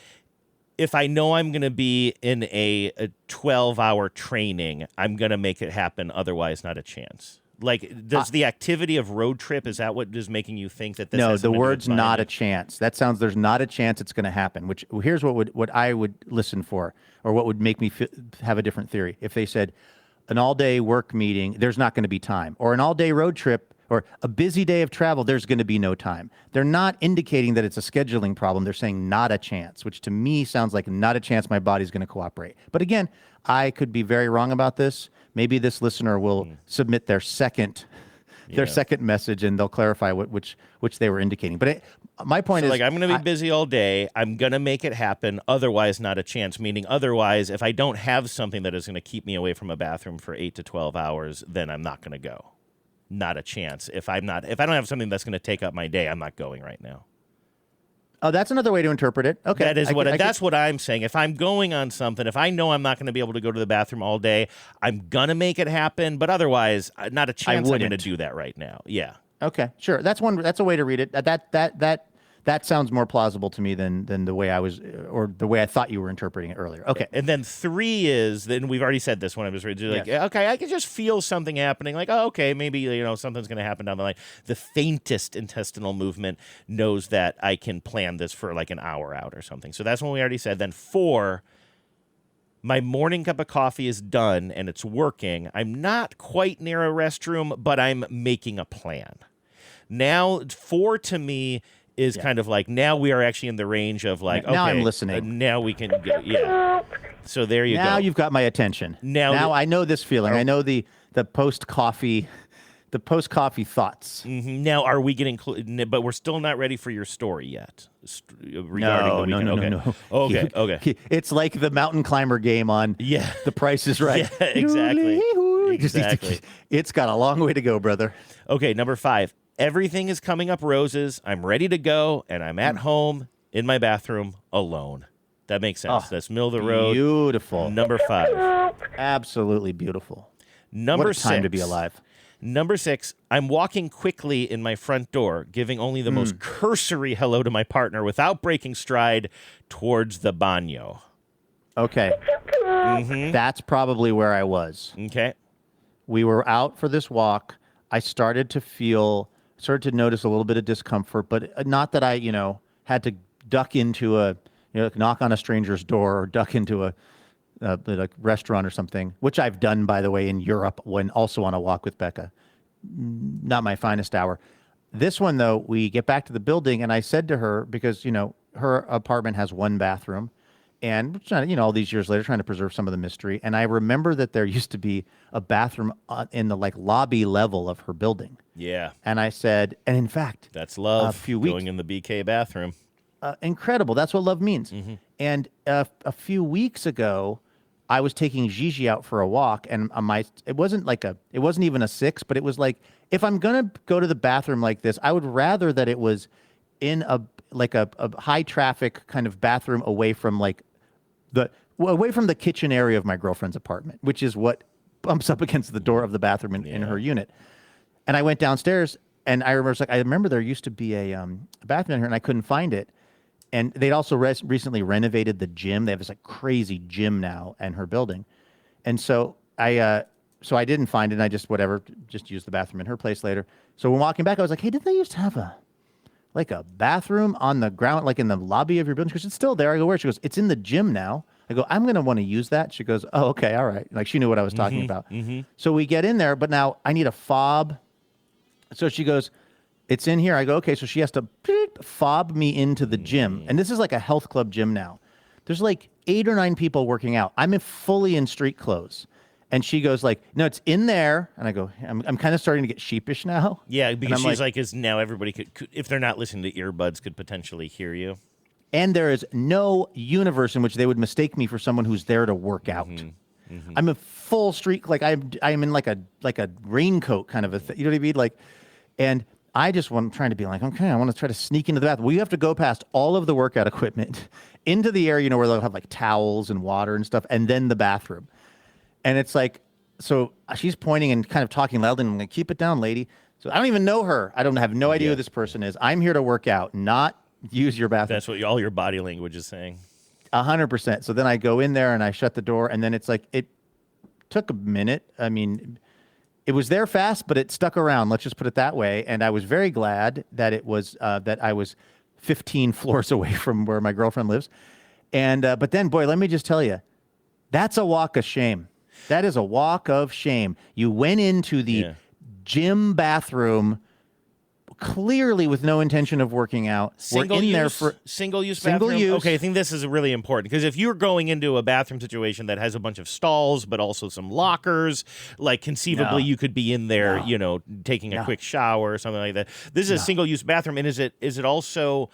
[SPEAKER 13] if I know I'm going to be in a 12-hour training, I'm going to make it happen. Otherwise, not a chance. Like, does the activity of road trip, is that what is making you think that this?
[SPEAKER 11] No,
[SPEAKER 13] has
[SPEAKER 11] the
[SPEAKER 13] something to do
[SPEAKER 11] word's
[SPEAKER 13] with
[SPEAKER 11] not
[SPEAKER 13] binding?
[SPEAKER 11] a chance. That sounds there's not a chance it's going to happen. Which here's what I would listen for, or what would make me have a different theory. If they said an all-day work meeting, there's not going to be time, or an all-day road trip, or a busy day of travel, there's going to be no time. They're not indicating that it's a scheduling problem. They're saying not a chance, which to me sounds like not a chance my body's going to cooperate. But again, I could be very wrong about this. Maybe this listener will submit their second message and they'll clarify which they were indicating. But my point is,
[SPEAKER 13] like, I'm going to be busy all day. I'm going to make it happen. Otherwise, not a chance. Meaning, otherwise, if I don't have something that is going to keep me away from a bathroom for 8 to 12 hours, then I'm not going to go. Not a chance. If I don't have something that's going to take up my day, I'm not going right now.
[SPEAKER 11] Oh, that's another way to interpret it. Okay,
[SPEAKER 13] That is what I'm saying. If I'm going on something, if I know I'm not going to be able to go to the bathroom all day, I'm gonna make it happen. But otherwise, not a chance I'm going to do that right now. Yeah.
[SPEAKER 11] Okay, sure. That's a way to read it. That sounds more plausible to me than the way I was, or the way I thought you were interpreting it earlier. Okay.
[SPEAKER 13] And then 3 is, then we've already said this when I was reading, like, okay, I can just feel something happening. Like, oh, okay, maybe, something's going to happen down the line. The faintest intestinal movement knows that I can plan this for like an hour out or something. So that's one we already said. Then 4, my morning cup of coffee is done and it's working. I'm not quite near a restroom, but I'm making a plan. Now, 4 to me is kind of like, now we are actually in the range of like,
[SPEAKER 11] now
[SPEAKER 13] okay,
[SPEAKER 11] I'm listening.
[SPEAKER 13] Now we can go, yeah. So there you go.
[SPEAKER 11] Now you've got my attention. Now I know this feeling. I know the post-coffee thoughts.
[SPEAKER 13] Mm-hmm. Now, are we getting, but we're still not ready for your story yet regarding the weekend.
[SPEAKER 11] No.
[SPEAKER 13] Okay.
[SPEAKER 11] It's like the mountain climber game on The Price is Right.
[SPEAKER 13] Yeah, exactly.
[SPEAKER 11] It's got a long way to go, brother.
[SPEAKER 13] Okay, number 5. Everything is coming up roses. I'm ready to go, and I'm at home in my bathroom alone. That makes sense. That's middle of the road.
[SPEAKER 11] Beautiful.
[SPEAKER 13] Number 5.
[SPEAKER 11] Absolutely beautiful.
[SPEAKER 13] Number
[SPEAKER 11] what a time
[SPEAKER 13] 6.
[SPEAKER 11] to be alive.
[SPEAKER 13] Number 6. I'm walking quickly in my front door, giving only the most cursory hello to my partner without breaking stride towards the baño.
[SPEAKER 11] Okay. That's probably where I was.
[SPEAKER 13] Okay.
[SPEAKER 11] We were out for this walk. I started to notice a little bit of discomfort, but not that I, had to duck into knock on a stranger's door or duck into a restaurant or something, which I've done, by the way, in Europe when also on a walk with Becca. Not my finest hour. This one, though, we get back to the building, and I said to her, because, her apartment has one bathroom, and, all these years later, trying to preserve some of the mystery, and I remember that there used to be a bathroom in the, lobby level of her building.
[SPEAKER 13] Yeah.
[SPEAKER 11] And I said, and in fact,
[SPEAKER 13] that's love.
[SPEAKER 11] A few weeks,
[SPEAKER 13] going in the BK bathroom.
[SPEAKER 11] Incredible. That's what love means. And a few weeks ago, I was taking Gigi out for a walk, and it wasn't even a 6, but it was like, if I'm gonna go to the bathroom like this, I would rather that it was in a high traffic kind of bathroom away from away from the kitchen area of my girlfriend's apartment, which is what bumps up against the door of the bathroom in her unit. And I went downstairs, and I remember there used to be a bathroom in here, and I couldn't find it. And they'd also recently renovated the gym. They have this crazy gym now in her building. And so I didn't find it, and I just used the bathroom in her place later. So when walking back, I was like, hey, didn't they used to have a bathroom on the ground, in the lobby of your building? She goes, it's still there. I go, where? She goes, it's in the gym now. I go, I'm going to want to use that. She goes, oh, okay, all right. She knew what I was talking about. So we get in there, but now I need a fob. So she goes, it's in here. I go, okay. So she has to fob me into the gym. And this is like a health club gym now. There's 8 or 9 people working out. I'm fully in street clothes. And she goes like, no, it's in there. And I go, I'm kind of starting to get sheepish now.
[SPEAKER 13] Yeah, because
[SPEAKER 11] and
[SPEAKER 13] she's like, is now everybody could, if they're not listening to earbuds, could potentially hear you.
[SPEAKER 11] And there is no universe in which they would mistake me for someone who's there to work out. I'm a full streak, like I'm in like a raincoat kind of a thing. You know what I mean? Like, and I'm trying to be like, okay, I want to try to sneak into the bathroom. We have to go past all of the workout equipment into the area, where they'll have like towels and water and stuff, and then the bathroom. And it's like, so she's pointing and kind of talking loudly, and I'm like, keep it down, lady. So I don't even know her. I have no idea who this person is. I'm here to work out, not use your bathroom.
[SPEAKER 13] That's what all your body language is saying.
[SPEAKER 11] 100%. So then I go in there and I shut the door, and then it's like, it took a minute. I mean, it was there fast, but it stuck around. Let's just put it that way. And I was very glad that it was that I was 15 floors away from where my girlfriend lives. And but then, boy, let me just tell you, that's a walk of shame. That is a walk of shame. You went into the gym bathroom clearly with no intention of working out.
[SPEAKER 13] Single use bathroom? Okay, I think this is really important, because if you're going into a bathroom situation that has a bunch of stalls but also some lockers, like conceivably you could be in there, taking a quick shower or something like that. This is a single use bathroom, and is it also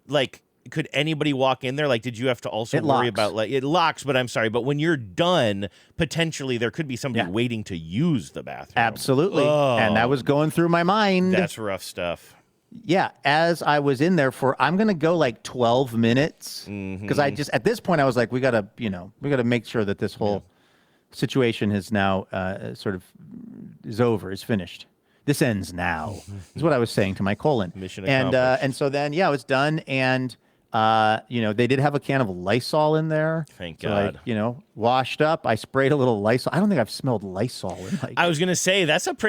[SPEAKER 13] like, could anybody walk in there? Like, did you have to also worry about, like, it locks, but I'm sorry, but when you're done, potentially there could be somebody waiting to use the bathroom.
[SPEAKER 11] Absolutely.
[SPEAKER 13] Oh,
[SPEAKER 11] and that was going through my mind.
[SPEAKER 13] That's rough stuff.
[SPEAKER 11] Yeah. As I was in there I'm going to go like 12 minutes. Because I just, at this point, I was like, we got to make sure that this whole situation is now is over, is finished. This ends now, is what I was saying to my colon.
[SPEAKER 13] Mission accomplished.
[SPEAKER 11] And so then, it was done. And, they did have a can of Lysol in there.
[SPEAKER 13] Thank
[SPEAKER 11] so
[SPEAKER 13] God.
[SPEAKER 11] Washed up. I sprayed a little Lysol. I don't think I've smelled Lysol in like.
[SPEAKER 13] I was going to say,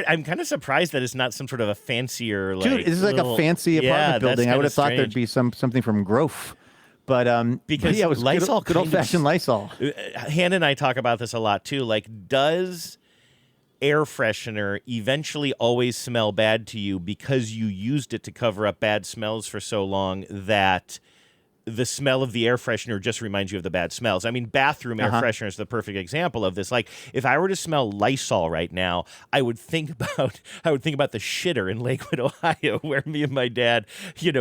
[SPEAKER 13] I'm kind of surprised that it's not some sort of a fancier, like.
[SPEAKER 11] Dude, this is like a fancy apartment building. I would have thought there'd be something from Grove. But
[SPEAKER 13] because
[SPEAKER 11] it was
[SPEAKER 13] Lysol,
[SPEAKER 11] good old-fashioned Lysol.
[SPEAKER 13] Hannah and I talk about this a lot too. Like, does air freshener eventually always smell bad to you because you used it to cover up bad smells for so long that the smell of the air freshener just reminds you of the bad smells? I mean, bathroom air freshener is the perfect example of this. Like, if I were to smell Lysol right now, I would think about the shitter in Lakewood, Ohio, where me and my dad,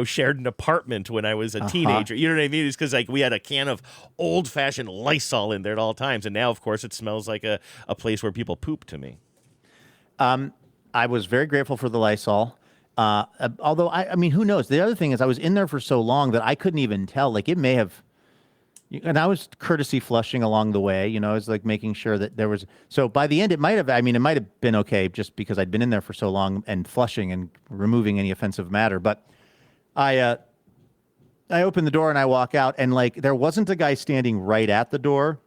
[SPEAKER 13] shared an apartment when I was a teenager. You know what I mean? It's because, like, we had a can of old-fashioned Lysol in there at all times, and now, of course, it smells like a place where people poop to me.
[SPEAKER 11] I was very grateful for the Lysol. Although, I mean, who knows? The other thing is I was in there for so long that I couldn't even tell. Like, it may have... And I was courtesy flushing along the way. I was, like, making sure that there was... So by the end, it might have been okay just because I'd been in there for so long and flushing and removing any offensive matter. But I opened the door and I walk out, and, like, there wasn't a guy standing right at the door.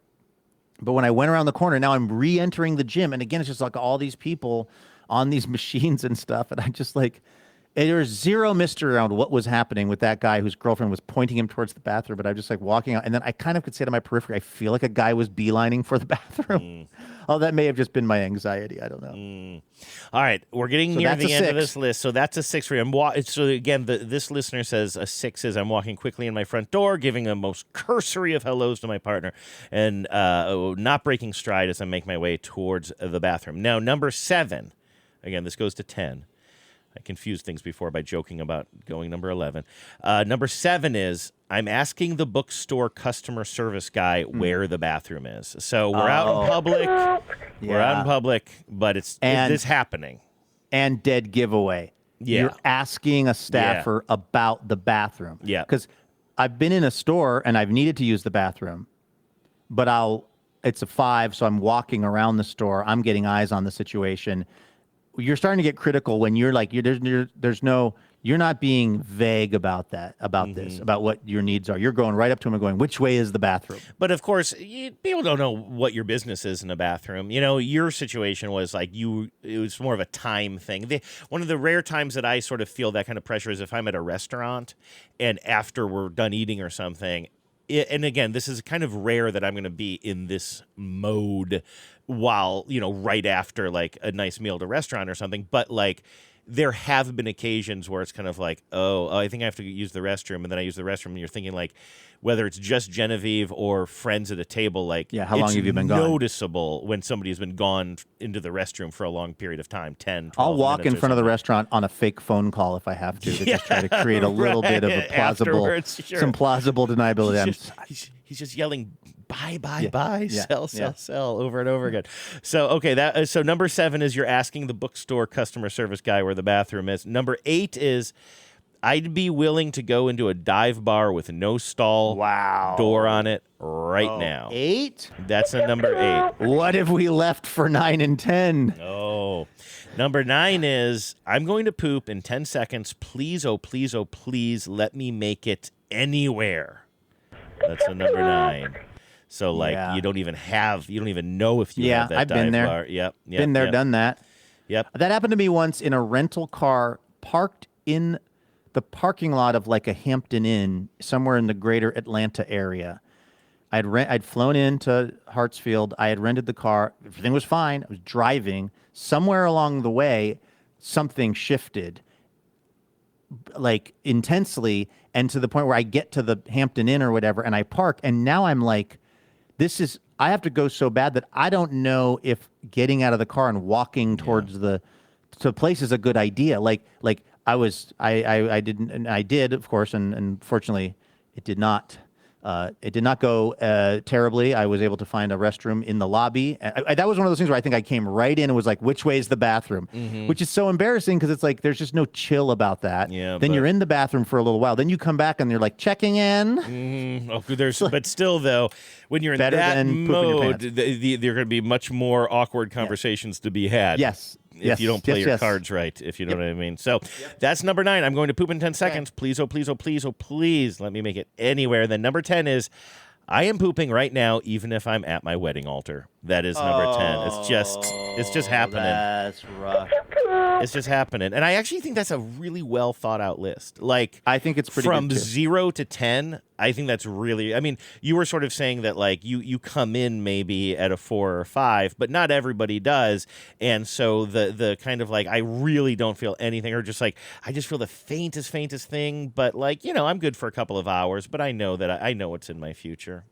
[SPEAKER 11] But when I went around the corner, now I'm re-entering the gym. And again, it's just like all these people on these machines and stuff. And I just like, there was zero mystery around what was happening with that guy whose girlfriend was pointing him towards the bathroom. But I'm just like walking out. And then I kind of could say to my periphery, I feel like a guy was beelining for the bathroom. Oh, that may have just been my anxiety. I don't know.
[SPEAKER 13] All right. We're getting near the end of this list. So that's a 6 for you. So again, this listener says a 6 is I'm walking quickly in my front door, giving a most cursory of hellos to my partner, and not breaking stride as I make my way towards the bathroom. Now, number 7. Again, this goes to 10. I confused things before by joking about going number 11. Number 7 is I'm asking the bookstore customer service guy where the bathroom is. So we're out in public. We're out in public, but it's happening.
[SPEAKER 11] And dead giveaway.
[SPEAKER 13] Yeah.
[SPEAKER 11] You're asking a staffer about the bathroom.
[SPEAKER 13] Yeah.
[SPEAKER 11] Because I've been in a store and I've needed to use the bathroom, but it's a 5, so I'm walking around the store. I'm getting eyes on the situation. You're starting to get critical when you're like, you're not being vague about this, about what your needs are. You're going right up to them and going, which way is the bathroom?
[SPEAKER 13] But of course, people don't know what your business is in a bathroom. Your situation was like it was more of a time thing. One of the rare times that I sort of feel that kind of pressure is if I'm at a restaurant and after we're done eating or something. And again, this is kind of rare that I'm going to be in this mode while, right after like a nice meal at a restaurant or something. But like, there have been occasions where it's kind of like, oh, I think I have to use the restroom, and then I use the restroom, and you're thinking like, whether it's just Genevieve or friends at a table, like,
[SPEAKER 11] how long have you been gone?
[SPEAKER 13] It's noticeable when somebody has been gone into the restroom for a long period of time, 10, 12
[SPEAKER 11] I'll walk in
[SPEAKER 13] minutes or
[SPEAKER 11] front of the
[SPEAKER 13] something.
[SPEAKER 11] restaurant on a fake phone call if I have to just try to create a little bit of a plausible,
[SPEAKER 13] Afterwards, sure.
[SPEAKER 11] some plausible deniability.
[SPEAKER 13] He's just yelling, buy,
[SPEAKER 11] Yeah.
[SPEAKER 13] sell over and over again. So, okay, so number 7 is you're asking the bookstore customer service guy where the bathroom is. Number 8 is I'd be willing to go into a dive bar with no stall door on it right now.
[SPEAKER 11] 8?
[SPEAKER 13] That's a number 8.
[SPEAKER 11] What if we left for 9 and 10?
[SPEAKER 13] Oh. Number 9 is I'm going to poop in 10 seconds. Please, oh, please, oh, please, let me make it anywhere. That's a number 9. So, like, you don't even know if you have that
[SPEAKER 11] I've
[SPEAKER 13] dive
[SPEAKER 11] been there.
[SPEAKER 13] bar. Yep.
[SPEAKER 11] Been there, done that.
[SPEAKER 13] Yep.
[SPEAKER 11] That happened to me once in a rental car parked in the parking lot of like a Hampton Inn somewhere in the greater Atlanta area. I'd flown into Hartsfield. I had rented the car. Everything was fine. I was driving. Somewhere along the way, something shifted like intensely, and to the point where I get to the Hampton Inn or whatever, and I park, and now I'm like, I have to go so bad that I don't know if getting out of the car and walking towards the place is a good idea. Like I did, of course, and fortunately it did not go terribly. I was able to find a restroom in the lobby. That was one of those things where I think I came right in and was like, which way is the bathroom?
[SPEAKER 13] Mm-hmm.
[SPEAKER 11] Which is so embarrassing because it's like there's just no chill about that.
[SPEAKER 13] Yeah,
[SPEAKER 11] then you're in the bathroom for a little while. Then you come back and you're like, checking in.
[SPEAKER 13] Mm-hmm. But still, though, when you're in
[SPEAKER 11] Better
[SPEAKER 13] that
[SPEAKER 11] than pooping your
[SPEAKER 13] mode,
[SPEAKER 11] pants.
[SPEAKER 13] there are going to be much more awkward conversations to be had.
[SPEAKER 11] Yes.
[SPEAKER 13] If you don't play your
[SPEAKER 11] yes.
[SPEAKER 13] cards right, if you know what I mean. So that's number 9. I'm going to poop in 10 seconds. Please, oh, please, oh, please, oh, please, let me make it anywhere. Then number 10 is I am pooping right now, even if I'm at my wedding altar. That is number 10. It's just happening.
[SPEAKER 11] That's rough.
[SPEAKER 13] It's just happening. And I actually think that's a really well thought out list. Like,
[SPEAKER 11] I think it's pretty
[SPEAKER 13] from
[SPEAKER 11] good too.
[SPEAKER 13] 0 to 10, I think that's really, I mean, you were sort of saying that like you come in maybe at a 4 or 5, but not everybody does. And so the kind of like, I really don't feel anything, or just like, I just feel the faintest thing, but like, I'm good for a couple of hours, but I know that I know what's in my future.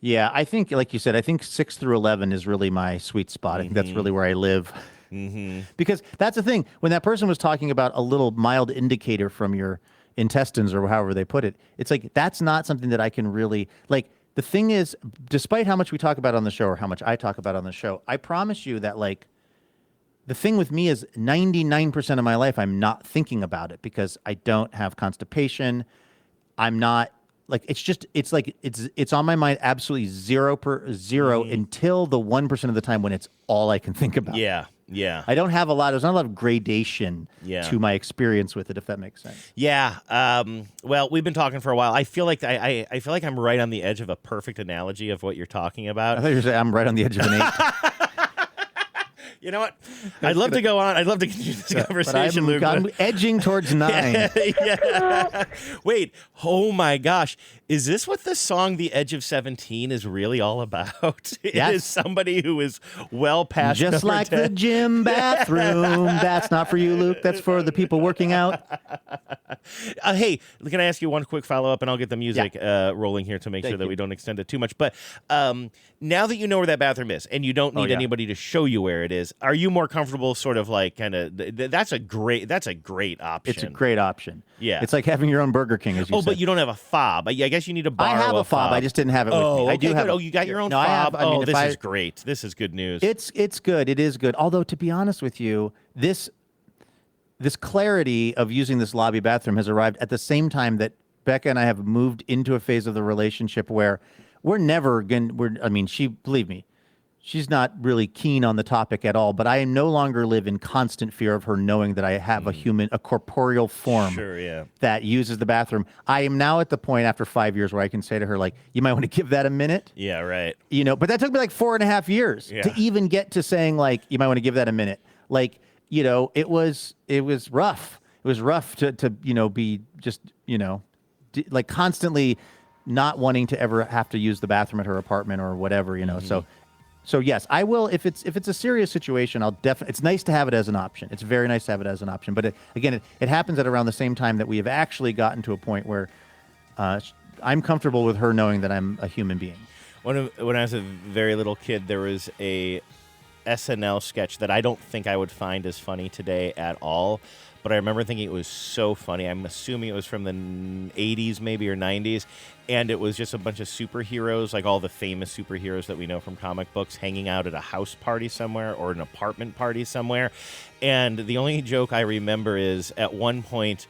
[SPEAKER 11] Yeah, I think, like you said, I think 6 through 11 is really my sweet spot. I think that's really where I live.
[SPEAKER 13] Mm-hmm.
[SPEAKER 11] Because that's the thing. When that person was talking about a little mild indicator from your intestines or however they put it, it's like that's not something that I can really, like, the thing is, despite how much we talk about on the show or how much I talk about on the show, I promise you that, like, the thing with me is 99% of my life I'm not thinking about it because I don't have constipation. I'm not, like, it's on my mind absolutely 0% until the 1% of the time when it's all I can think about.
[SPEAKER 13] Yeah.
[SPEAKER 11] I don't have there's not a lot of gradation to my experience with it, if that makes sense.
[SPEAKER 13] Yeah. Well, we've been talking for a while. I feel like I feel like I'm right on the edge of a perfect analogy of what you're talking about.
[SPEAKER 11] I thought you were saying I'm right on the edge of an 8.
[SPEAKER 13] You know what? I'd love to go on. I'd love to continue this conversation, Luke.
[SPEAKER 11] I'm edging towards 9.
[SPEAKER 13] Yeah. Wait. Oh my gosh. Is this what the song "The Edge of 17" is really all about? It is somebody who is well past
[SPEAKER 11] just like
[SPEAKER 13] 10.
[SPEAKER 11] the gym bathroom. That's not for you, Luke. That's for the people working out.
[SPEAKER 13] Hey, can I ask you one quick follow-up, and I'll get the music rolling here to make sure that we don't extend it too much. But now that you know where that bathroom is, and you don't need anybody to show you where it is, are you more comfortable sort of like kind of that's a great option.
[SPEAKER 11] It's a great option.
[SPEAKER 13] Yeah.
[SPEAKER 11] It's like having your own Burger King, as you said.
[SPEAKER 13] But you don't have a fob. I guess you need to borrow
[SPEAKER 11] I have a fob. I just didn't have it with me. I do have.
[SPEAKER 13] Oh, you got your own
[SPEAKER 11] no,
[SPEAKER 13] fob?
[SPEAKER 11] I have,
[SPEAKER 13] this is great. This is good news.
[SPEAKER 11] It's good. It is good. Although, to be honest with you, this clarity of using this lobby bathroom has arrived at the same time that Becca and I have moved into a phase of the relationship where we're never going to, believe me, she's not really keen on the topic at all, but I no longer live in constant fear of her knowing that I have a corporeal form that uses the bathroom. I am now at the point after 5 years where I can say to her, like, you might want to give that a minute.
[SPEAKER 13] Yeah, right.
[SPEAKER 11] But that took me like 4.5 years to even get to saying, like, you might want to give that a minute. Like, it was rough. It was rough to be just, like constantly not wanting to ever have to use the bathroom at her apartment or whatever, So So yes, I will. If it's a serious situation, I'll definitely. It's nice to have it as an option. It's very nice to have it as an option. But it happens at around the same time that we have actually gotten to a point where I'm comfortable with her knowing that I'm a human being.
[SPEAKER 13] When I was a very little kid, there was a SNL sketch that I don't think I would find as funny today at all. But I remember thinking it was so funny. I'm assuming it was from the 80s maybe or 90s. And it was just a bunch of superheroes, like all the famous superheroes that we know from comic books, hanging out at a house party somewhere or an apartment party somewhere. And the only joke I remember is at one point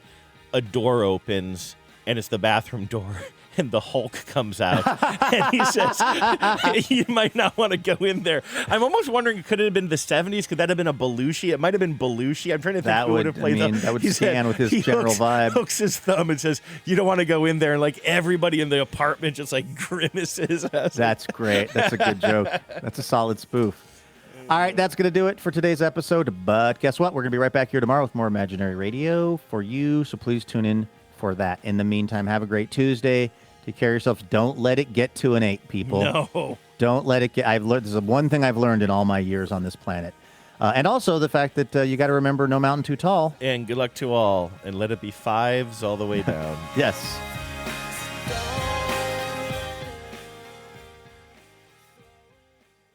[SPEAKER 13] a door opens and it's the bathroom door. And the Hulk comes out, and he says, "You might not want to go in there." I'm almost wondering, could it have been the 70s? Could that have been a Belushi? It might have been Belushi. I'm trying to think who would have played
[SPEAKER 11] that would scan with his general vibe.
[SPEAKER 13] Hooks his thumb and says, "You don't want to go in there," and like everybody in the apartment just like grimaces.
[SPEAKER 11] That's great. That's a good joke. That's a solid spoof. All right, that's going to do it for today's episode. But guess what? We're going to be right back here tomorrow with more Imaginary Radio for you. So please tune in for that. In the meantime, have a great Tuesday. Take care of yourselves. Don't let it get to an 8, people.
[SPEAKER 13] No.
[SPEAKER 11] Don't let it get. I've learned. This is one thing I've learned in all my years on this planet, and also the fact that you got to remember no mountain too tall.
[SPEAKER 13] And good luck to all, and let it be 5s all the way down.
[SPEAKER 11] Yes.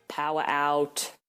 [SPEAKER 17] Power out.